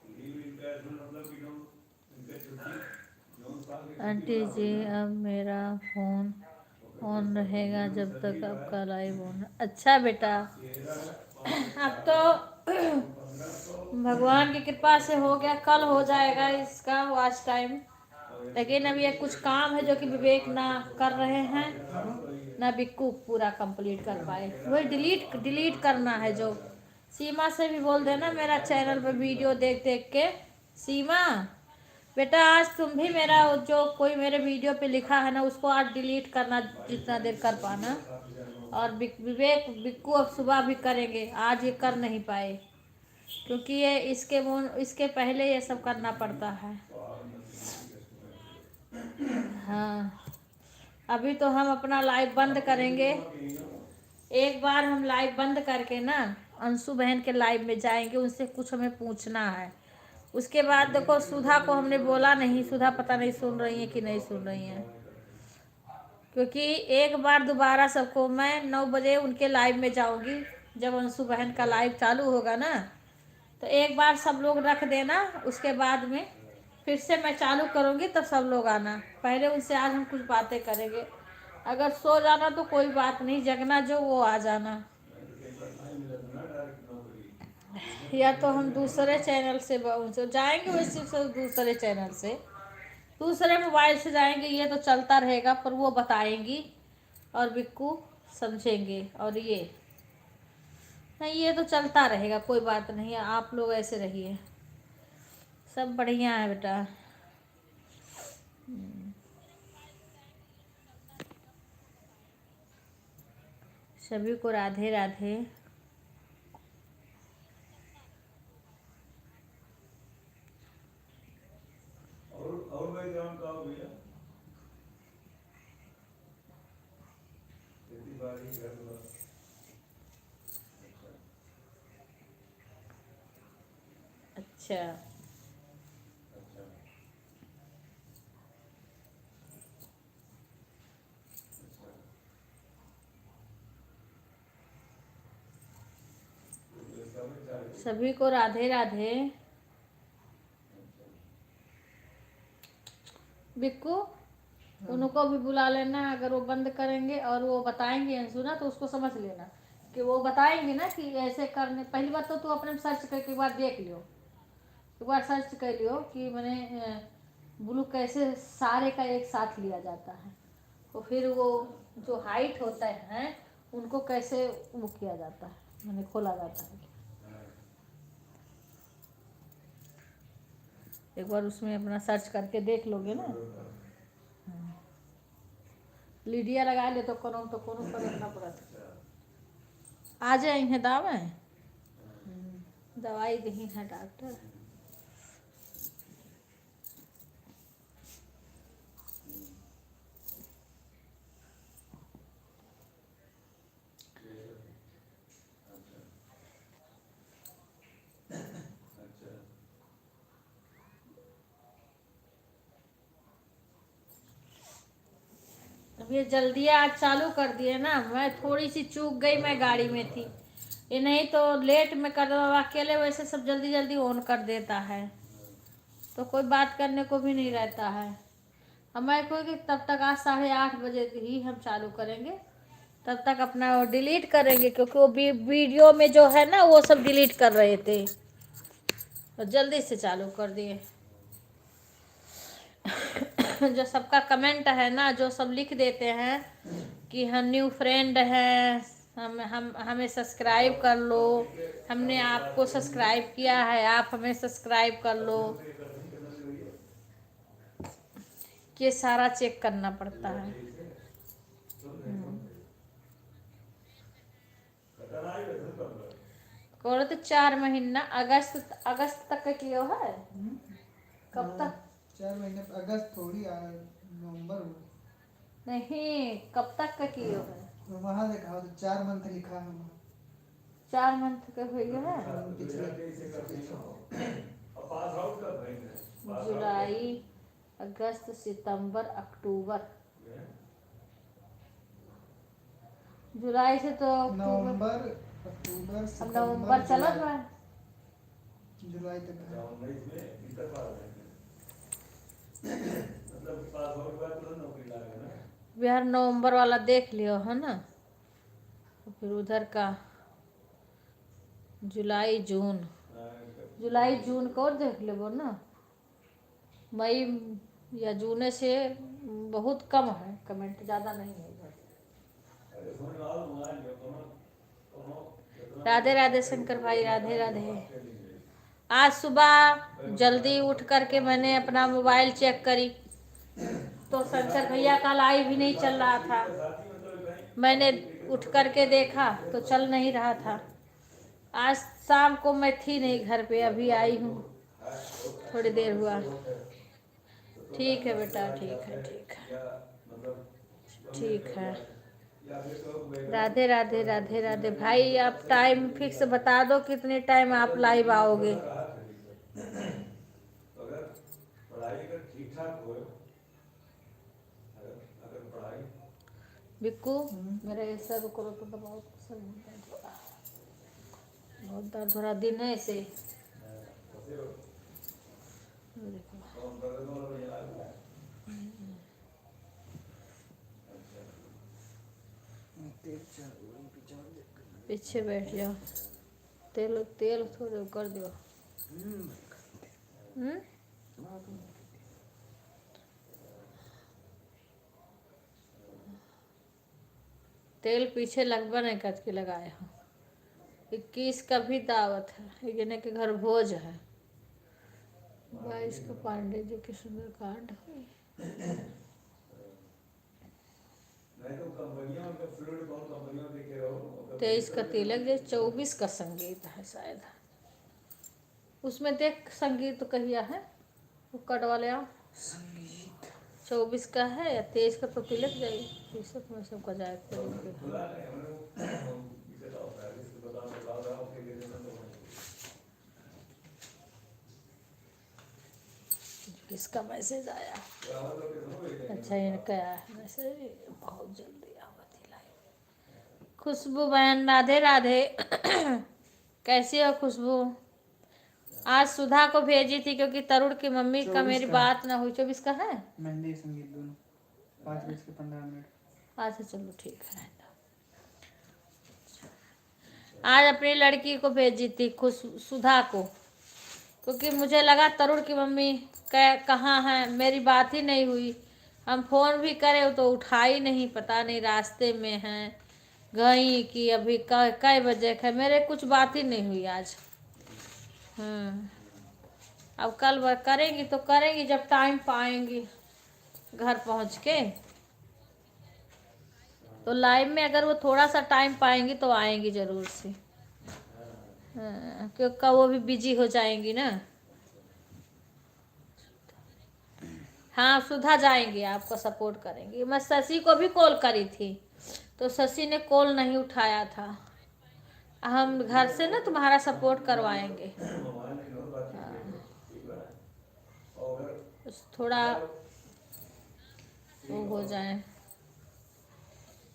लीव इनकैशमेंट मतलब कि हम इनका छुट्टी जो साल की आंटी जी अब मेरा फोन ऑन रहेगा जब तक आपका लाइव ऑन। अच्छा बेटा, अब तो भगवान की कृपा से हो गया, कल हो जाएगा इसका वॉच टाइम। लेकिन अब ये कुछ काम है जो कि विवेक ना कर रहे हैं, ना बिक्कू पूरा कंप्लीट कर पाए। वही डिलीट डिलीट करना है। जो सीमा से भी बोल देना मेरा चैनल पे वीडियो देख देख के। सीमा बेटा, आज तुम भी मेरा जो कोई मेरे वीडियो पे लिखा है ना उसको आज डिलीट करना, जितना देर कर पाना। और विवेक बिक्कू अब सुबह भी करेंगे, आज ये कर नहीं पाए क्योंकि ये इसके पहले ये सब करना पड़ता है। हाँ, अभी तो हम अपना लाइव बंद करेंगे। एक बार हम लाइव बंद करके ना अंशु बहन के लाइव में जाएंगे, उनसे कुछ हमें पूछना है। उसके बाद देखो सुधा को हमने बोला नहीं, सुधा पता नहीं सुन रही है कि नहीं सुन रही है। क्योंकि एक बार दोबारा सबको मैं 9 बजे उनके लाइव में जाऊंगी, जब अंशु बहन का लाइव चालू होगा ना, तो एक बार सब लोग रख देना। उसके बाद में फिर से मैं चालू करूंगी, तब सब लोग आना। पहले उनसे आज हम कुछ बातें करेंगे। अगर सो जाना तो कोई बात नहीं, जगना जो वो आ जाना। या तो हम दूसरे चैनल से जाएंगे, वैसे तो दूसरे चैनल से, दूसरे मोबाइल से जाएंगे। ये तो चलता रहेगा, पर वो बताएंगी और बिक्कू समझेंगे। और ये नहीं, ये तो चलता रहेगा, कोई बात नहीं है। आप लोग ऐसे रहिए, सब बढ़िया है बेटा। सभी को राधे राधे। और भाई जान का भैया खेती बाड़ी घर द्वार अच्छा, अच्छा सभी को राधे राधे। बिक्कू उनको भी बुला लेना, अगर वो बंद करेंगे और वो बताएंगे अंशु ना, तो उसको समझ लेना कि वो बताएंगे ना कि ऐसे करने। पहली बात तो तू अपने में सर्च करके एक बार देख लियो, एक बार सर्च कर लियो कि मैंने ब्लू कैसे सारे का एक साथ लिया जाता है। तो फिर वो जो हाइट होता है उनको कैसे वो किया जाता है, मैंने खोला जाता है। एक बार उसमें अपना सर्च करके देख लोगे ना। लीडिया लगा ले तो कोनो पर रखना पड़ता। आ जाए हैं दावे, दवाई दी है डॉक्टर। अब ये जल्दी आज चालू कर दिए ना, मैं थोड़ी सी चूक गई, मैं गाड़ी में थी। ये नहीं तो लेट में कर दो, अकेले वैसे सब जल्दी जल्दी ऑन कर देता है, तो कोई बात करने को भी नहीं रहता है। हमारे को कि तब तक आज 8:30 बजे ही हम चालू करेंगे, तब तक अपना वो डिलीट करेंगे। क्योंकि वो वीडियो में जो है ना वो सब डिलीट कर रहे थे, और जल्दी से चालू कर दिए। जो सबका कमेंट है ना, जो सब लिख देते हैं कि हम न्यू फ्रेंड हैं, हम हमें सब्सक्राइब कर लो, हमने आपको सब्सक्राइब किया है, आप हमें सब्सक्राइब कर लो। ये सारा चेक करना पड़ता है। कौन तो 4 महीना अगस्त तक का किया है। कब हाँ, तक? 4 महीने अगस्त थोड़ी आ नवंबर हुआ। नहीं, कब तक का किए है? तो वहाँ देखा हो तो 4 मंथ लिखा है वहाँ। 4 मंथ का हुई है। अब पास आउट कब भरेंगे? पास आउट जुलाई, अगस्त, सितंबर, अक्टूबर। जुलाई से तो अक्टूबर, नवंबर, अक्टूबर, अब सितंबर, नवंबर चला जुलाई। गया। जुलाई तक है। 19 में इंटर पास है, मतलब पास आउट के बाद तुरंत नौकरी लागेगा ना। बिहार नवंबर वाला देख लियो है ना, तो फिर उधर का जुलाई जून, जुलाई जून को और देख लेबो ना। मई या जून से बहुत कम है, कमेंट ज़्यादा नहीं है इधर। अरे समझ में आ रहा है, जो राधे राधे शंकर भाई, राधे राधे। आज सुबह जल्दी उठ करके मैंने अपना मोबाइल चेक करी तो शंकर भैया का लाइव भी नहीं चल रहा था। मैंने उठ करके देखा तो चल नहीं रहा था। आज शाम को मैं थी नहीं घर पे, अभी आई हूँ, थोड़ी देर हुआ। ठीक है बेटा, ठीक है, ठीक है, ठीक है। राधे राधे, राधे राधे भाई। आप टाइम फिक्स बता दो कितने टाइम आप लाइव आओगे। अगर पढ़ाई अगर ठीक ठाक हो, अगर पढ़ाई बिक्कू मेरा ये सर करो तो दबाओ, सर बहुत दर्द हो रहा दिन है ऐसे। पीछे बैठ जाओ, तेल तेल थोड़े कर दो। तेल पीछे लगवा नहीं कच के लगाए हो। 21 का भी दावत है, एक जने के घर भोज है। 22 का पांडे जी के सुंदरकांड हुई। नहीं तो कंपनियों में फ्लूइड कौन कंपनियों देखे रहो। 23 का तिलक जो 24 का संगीत है शायद, उसमें देख संगीत तो कहिया है वो कट वाले आओ। संगीत 24 का है या 23 का तो तिलक जाए, फीसद में सबका जाए। किसका मैसेज आया? अच्छा इनका आया मैसेज, बहुत जल्दी आवती लाइव। खुशबू बहन राधे राधे। कैसी हो खुशबू? आज सुधा को भेजी थी क्योंकि तरुण की मम्मी का मेरी बात ना हुई। 24 का है मेहंदी संगीत दोनों 5:15। अच्छा चलो ठीक है। आज अपनी लड़की को भेजी थी सुधा को, क्योंकि मुझे लगा तरुण की मम्मी कहाँ है, मेरी बात ही नहीं हुई। हम फोन भी करे तो उठा ही नहीं, पता नहीं रास्ते में हैं गई कि अभी कई बजे है, मेरे कुछ बात ही नहीं हुई आज। अब कल करेंगी तो करेंगी जब टाइम पाएंगी घर पहुंच के। तो लाइव में अगर वो थोड़ा सा टाइम पाएंगी तो आएंगी जरूर से। क्योंकि वो भी बिजी हो जाएंगी ना। हाँ सुधा जाएंगी, आपको सपोर्ट करेंगी। मैं शशि को भी कॉल करी थी तो शशि ने कॉल नहीं उठाया था। हम घर से ना तुम्हारा सपोर्ट करवाएंगे। थोड़ा वो हो जाए,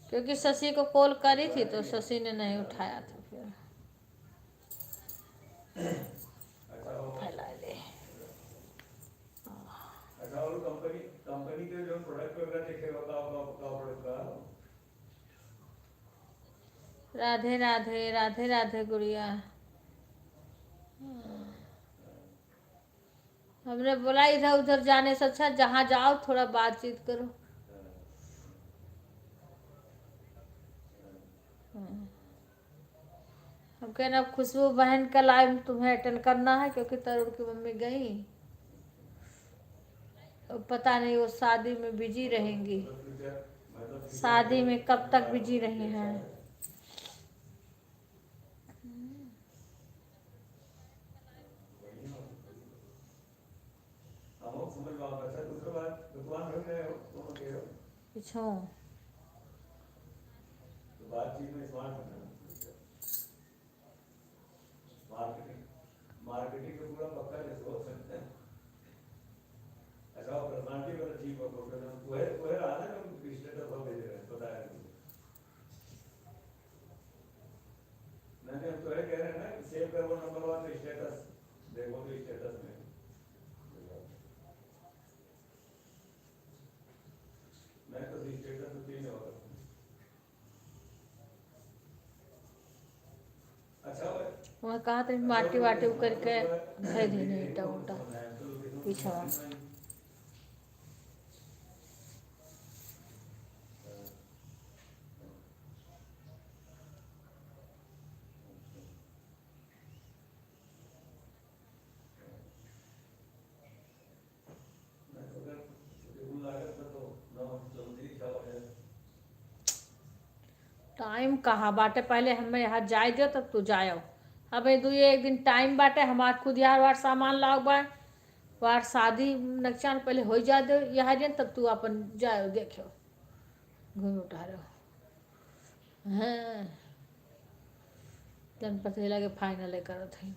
क्योंकि शशि को कॉल करी थी तो शशि ने नहीं उठाया था। फिर फैला दे। अच्छा और कंपनी के जो प्रोडक्ट वगैरह देखे प्रोडक्ट का। राधे राधे, राधे राधे गुड़िया। हमने बोला इधर उधर जाने से अच्छा जहाँ जाओ थोड़ा बातचीत करो। हम कहना खुशबू बहन का लाइव तुम्हें अटेंड करना है, क्योंकि तरुण की मम्मी गई, पता नहीं वो शादी में बिजी रहेंगी। शादी में कब तक बिजी रही हैं। पीछो तो बातचीत में स्मार्ट बनना, मार्केटिंग मार्केटिंग में पूरा पक्का नहीं सोच सकते हैं। अच्छा पर्सनालिटी वाला ठीक हो प्रोफेशनल वो है रहा ना कि स्टेटस हो भेज रहे हैं पता है मुझे। नहीं हम तो है कह रहे हैं ना सेव कर वो नंबर 1 तो स्टेटस देखो तो स्टेटस में मैं तो स्टेटस तो चेंज होगा। अच्छा वहाँ कहा था माटी वाटी करके धर देने ईटा उटा पीछवा। टाइम कहाँ बाटे, पहले हमें यहाँ जाए दो तब तू जाओ। अब दू एक दिन टाइम बाटे, हमार खुद यार वार सामान लाओ बा वार शादी नक्चान पहले हो जा दो यहाँ दिन तब तू अपन जाओ देखो घूम उठा रहो। हाँ तन पता लगे फाइनल करत है।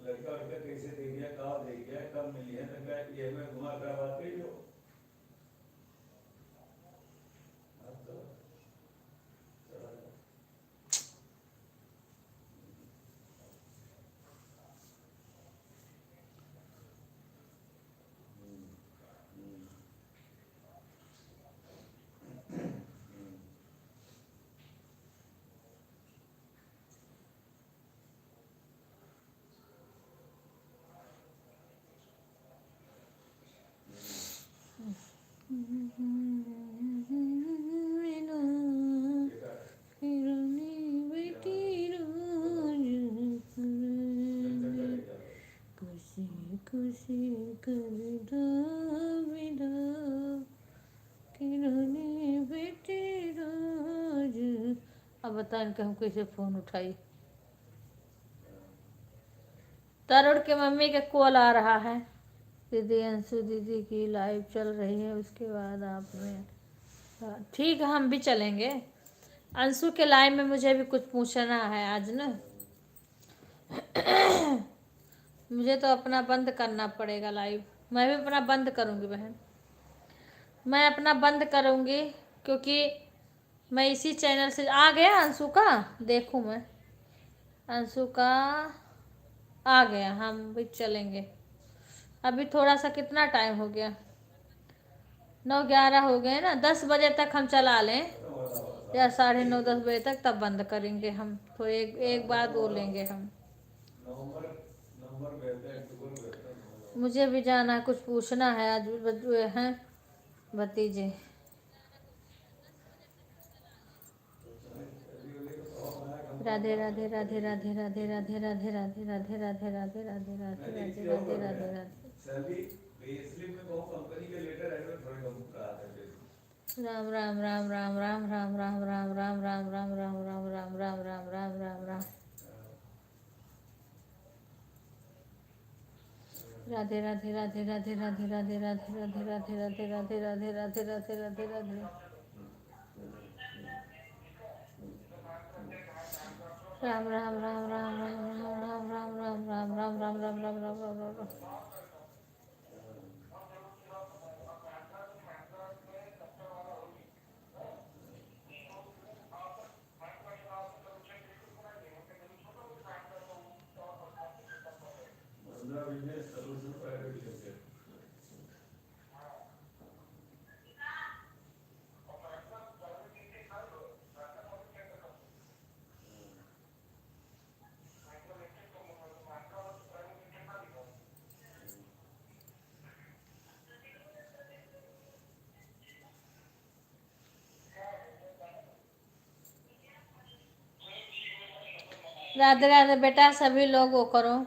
लड़का लड़का कैसे दे दिया कहाँ दे गया कब मिली है लड़का ये मैं घुमा कर बात कही जो खुशी कर दो विदा किरनी बेटी रोज। अब बता इनके हम कैसे फोन उठाई। तरुण के मम्मी के कॉल आ रहा है। दीदी अंशु दीदी की लाइव चल रही है उसके बाद आप में ठीक है हम भी चलेंगे। अंशु के लाइव में मुझे भी कुछ पूछना है आज ना। मुझे तो अपना बंद करना पड़ेगा लाइव। मैं भी अपना बंद करूँगी बहन, मैं अपना बंद करूँगी क्योंकि मैं इसी चैनल से आ गया अंशु का। देखूँ मैं अंशु का आ गया, हम भी चलेंगे। अभी थोड़ा सा कितना टाइम हो गया 9:11 हो गए ना। 10 बजे तक हम चला लें या 9:30 10 बजे तक तब बंद करेंगे हम। तो एक बात बोलेंगे हम। मुझे भी जाना है, कुछ पूछना है आज हैं भतीजे। राधे राधे राधे राधे राधे राधे राधे राधे राधे राधे राधे राधे राधे राधे राधे राधे राधे राम राम राम राम राम राम राम राम राम राम राम राम राम राम राम राम राम राम राम राधे राधे राधे राधे राधे राधे राधे राधे राधे राधे राधे राधे राधे राधे राधे राधे राम राम राम राम राम राम राम राम राम राम राम राम राम राम राम राम राम। राधे राधे बेटा, सभी लोग वो करो।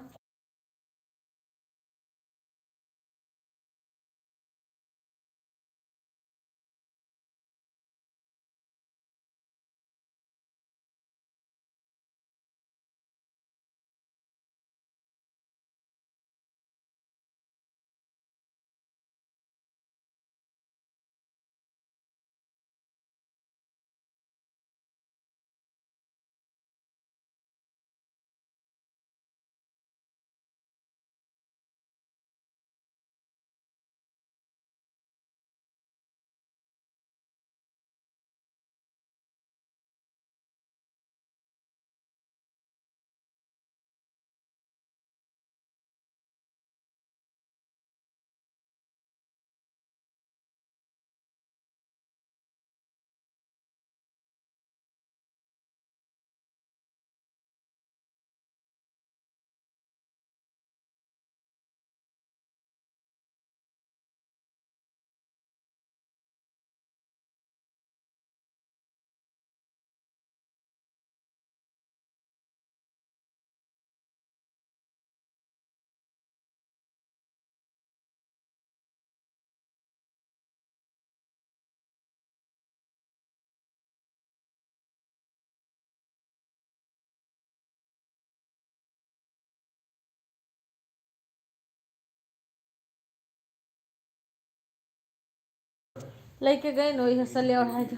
लेके गए नो ये सले और जो।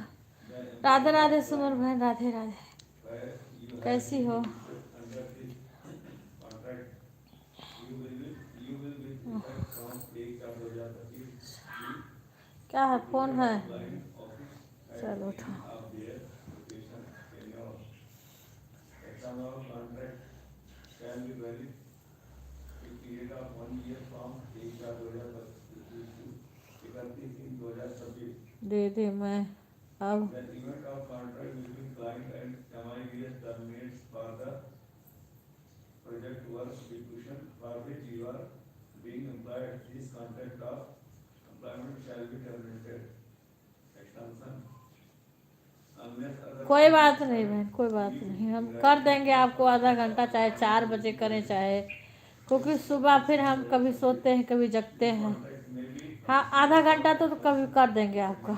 राधे राधे सुमन बहन, राधे राधे, कैसी हो? क्या है, फोन है? चलो उठो। दे दे मैं अब। project work execution for which you are being employed, this contract of employment shall be terminated. Extension. कोई बात नहीं बहन, कोई बात नहीं, हम कर देंगे आपको आधा घंटा, चाहे 4 बजे करें चाहे, क्योंकि सुबह फिर हम कभी सोते हैं कभी जगते हैं। हाँ, आधा घंटा तो कभी कर देंगे आपका।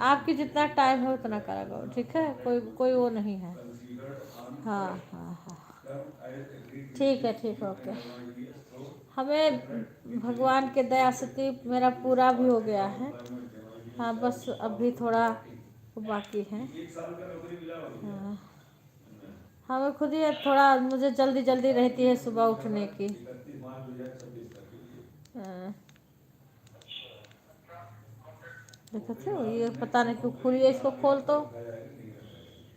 आपकी जितना टाइम है उतना करा करो, ठीक है? कोई कोई वो नहीं है। हाँ हाँ हाँ, ठीक है, ठीक है, ओके। हमें भगवान के दया से मेरा पूरा भी हो गया है। हाँ, बस अभी थोड़ा बाकी है। हाँ, हमें खुद ही थोड़ा, मुझे जल्दी जल्दी रहती है सुबह उठने की। हाँ, देखो थे ये पता नहीं क्यों खुली है, इसको खोल तो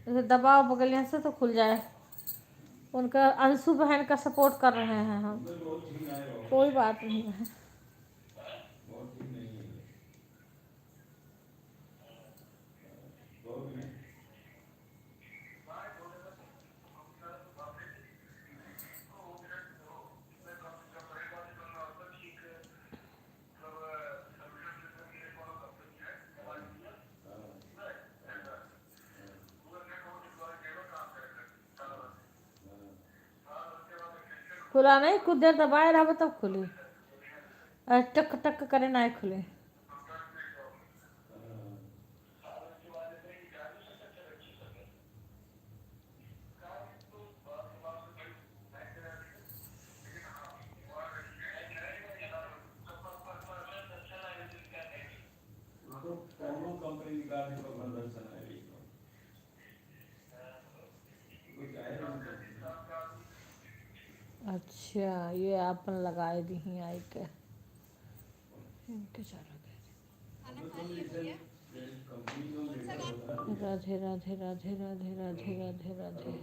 इसे दबाओ बगलिया से तो खुल जाए। उनका अंशु बहन का सपोर्ट कर रहे हैं हम। कोई बात नहीं है। खुला नहीं, कुछ देर दबाए रहा तब खुली। टक टक करे ना खुले। कंपनी निकालने पर बंधन है। अच्छा, ये आपन लगाए दी आई के इनके चलो गए। राधे राधे राधे राधे राधे राधे राधे।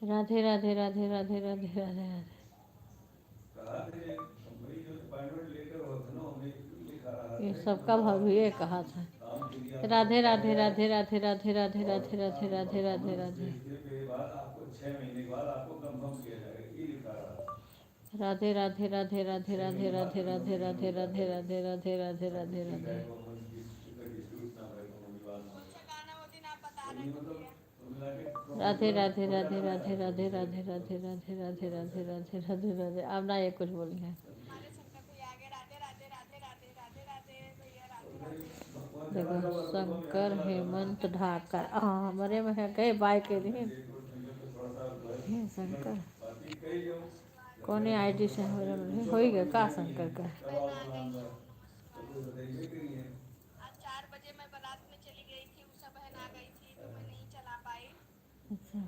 राधे राधे राधे राधे राधे राधे राधे। ये सबका भाभी कहा था। राधे राधे राधे राधे राधे राधे राधे राधे राधे राधे राधे। राधे राधे राधे राधे राधे राधे राधे राधे राधे राधे राधे राधे राधे राधे। राधे राधे राधे राधे राधे राधे राधे राधे राधे राधे राधे राधे राधे। अब ना ये कुछ बोली है। देखो शंकर हेमंत ढाकर हमारे में है गए बाय के दिन शंकर कौन आईडी से हो ही गया का शंकर का। अच्छा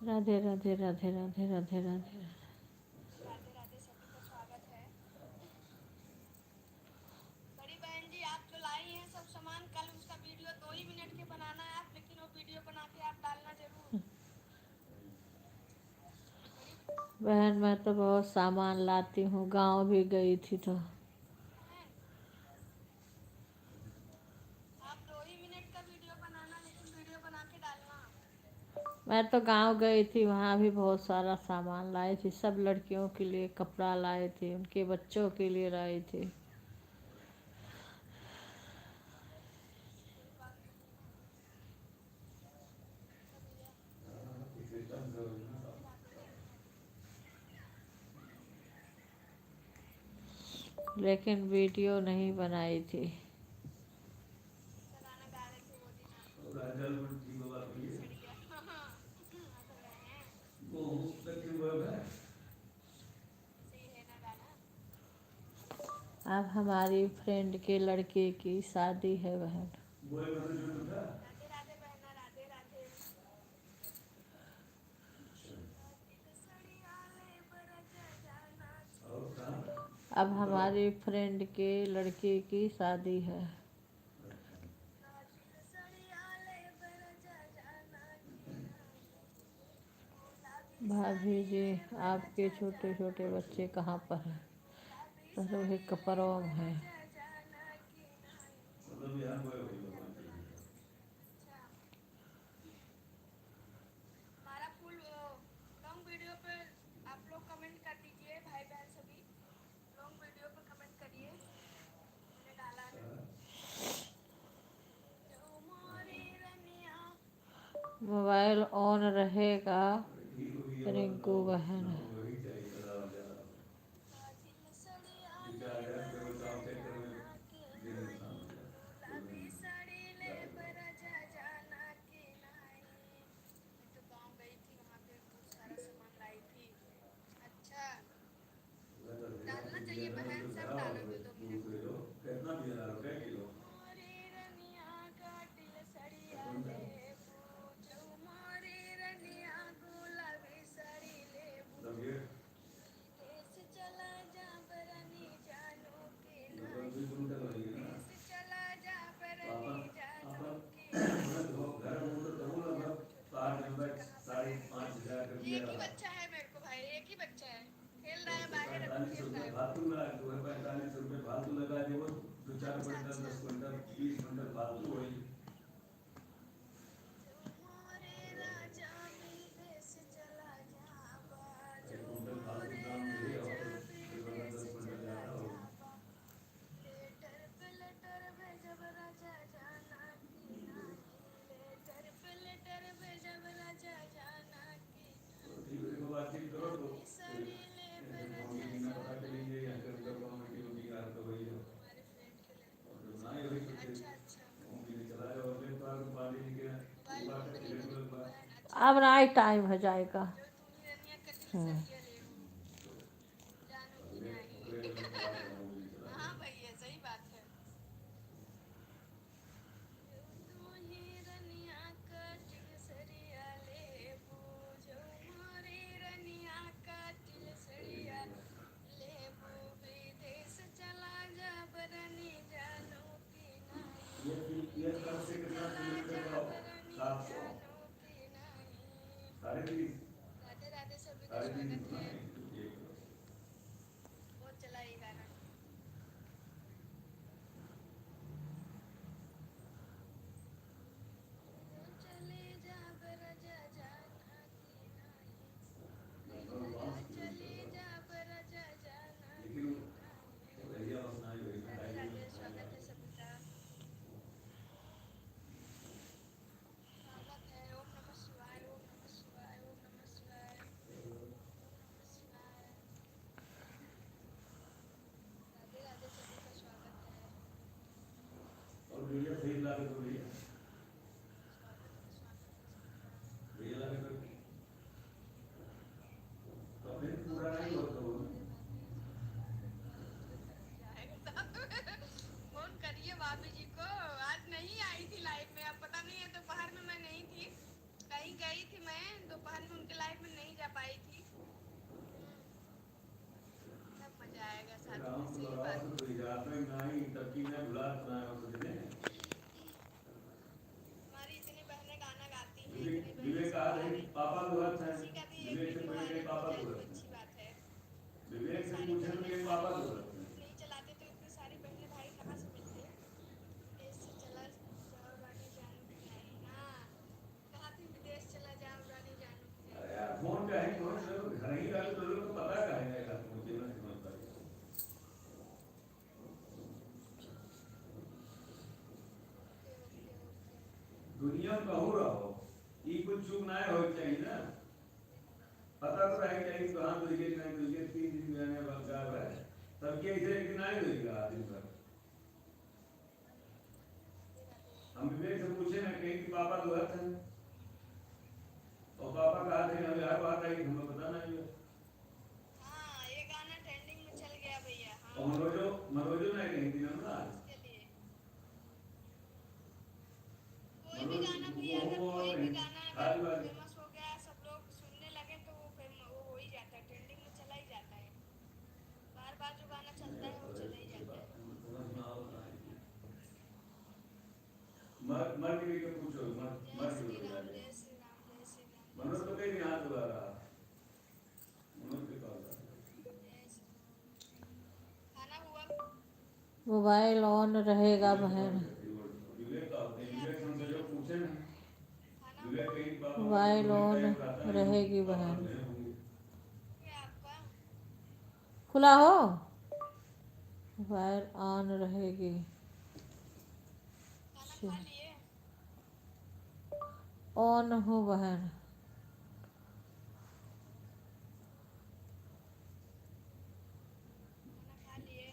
राधे राधे राधे राधे राधे राधे। बहन मैं तो बहुत सामान लाती हूँ, गांव भी गई थी तो। मैं तो गांव गई थी, वहाँ भी बहुत सारा सामान लाई थी, सब लड़कियों के लिए कपड़ा लाए थे, उनके बच्चों के लिए लाई थी। लेकिन वीडियो नहीं बनाई थी। अब हमारी फ्रेंड के लड़के की शादी है बहन। अब हमारी फ्रेंड के लड़के की शादी है। भाभी जी आपके छोटे छोटे बच्चे कहाँ पर हैं? सभी कपड़ों में हैं। मोबाइल ऑन रहेगा रिंकू बहन। अब राइट टाइम हो जाएगा। लड़की ने बुला सुनाया उसने हमारी इतनी बहनें गाना गाती हैं, विवेक इतनी बहनें विवेक आ रहे सिंगार पापा दुआत है किसी का भी एक विवेक से वीडियो पहले वायरल हो पापा जाए तो दुआत अच्छी बात है। विवेक से सारी पूछे बहनें कि सारे पापा लोग दुआत नहीं चलाते तो इतनी सारी बहनें भाई कहाँ से मिलते? विदेश से चला जाओ रानी जानू की नानी, हाँ कहा थी विदेश चला जाओ रानी जानू की अरे नानी। यार फोन का है फोन से घर ही रह तो लोग को पता का है यार मुझे ना समझ पाए ओके ओके ओके। दुनिया में कहूँ रहो ये कुछ चूक ना हो चाहिए ना पता तो रहे चाहिए कहाँ तो ये नहीं तो ये 3 दिन मैंने बंगाल है तब के ऐसे कि नहीं होगा दिन भर हम विवेक से पूछे ना कहीं कि पापा दुआत है और पापा कहा थे हमें हर बात आई हमें पता नहीं है हाँ ये गाना ट्रेंडिंग में चल गया भैया। और हाँ मनोजो नहीं कहीं थी ना इसके लिए कोई भी गाना भैया अगर वो कोई भी गाना हर अगर बार फेमस हो गया सब लोग सुनने लगे तो वो वो हो ही जाता है, ट्रेंडिंग में चला ही जाता है। बार बार जो गाना चलता है वो चला ही जाता है। मर के भी पूछो मर जय मर श्री के राम जय श्री राम जय श्री राम मनोज तो कहीं नहीं हाथ उड़ा रहा मनोज के कॉल जय श्री राम। खाना हुआ मोबाइल ऑन रहेगा बहन, विवेक विवेक हमसे जो पूछे ना खाना विवेक कहीं मोबाइल ऑन रहेगी बहन। क्या आपका खुला हो, मोबाइल ऑन रहेगी। खाना खा लिए? ऑन हो बहन। खाना खा लिए?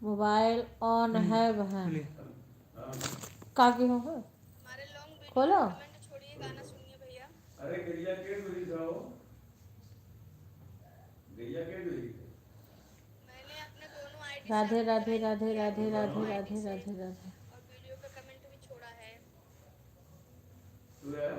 मोबाइल ऑन है बहन। ले काकी हो गए? हमारे लॉन्ग वीडियो खोलो। में कमेंट छोड़िए, गाना सुनिए भैया। अरे गैया के दूरी जाओ गैया के दूरी मैंने अपने दोनों आईडी से राधे आपको राधे ज्वाइन राधे किया है, राधे राधे दोनों राधे आईडी से, राधे राधे। और वीडियो पे कमेंट भी छोड़ा है। तू है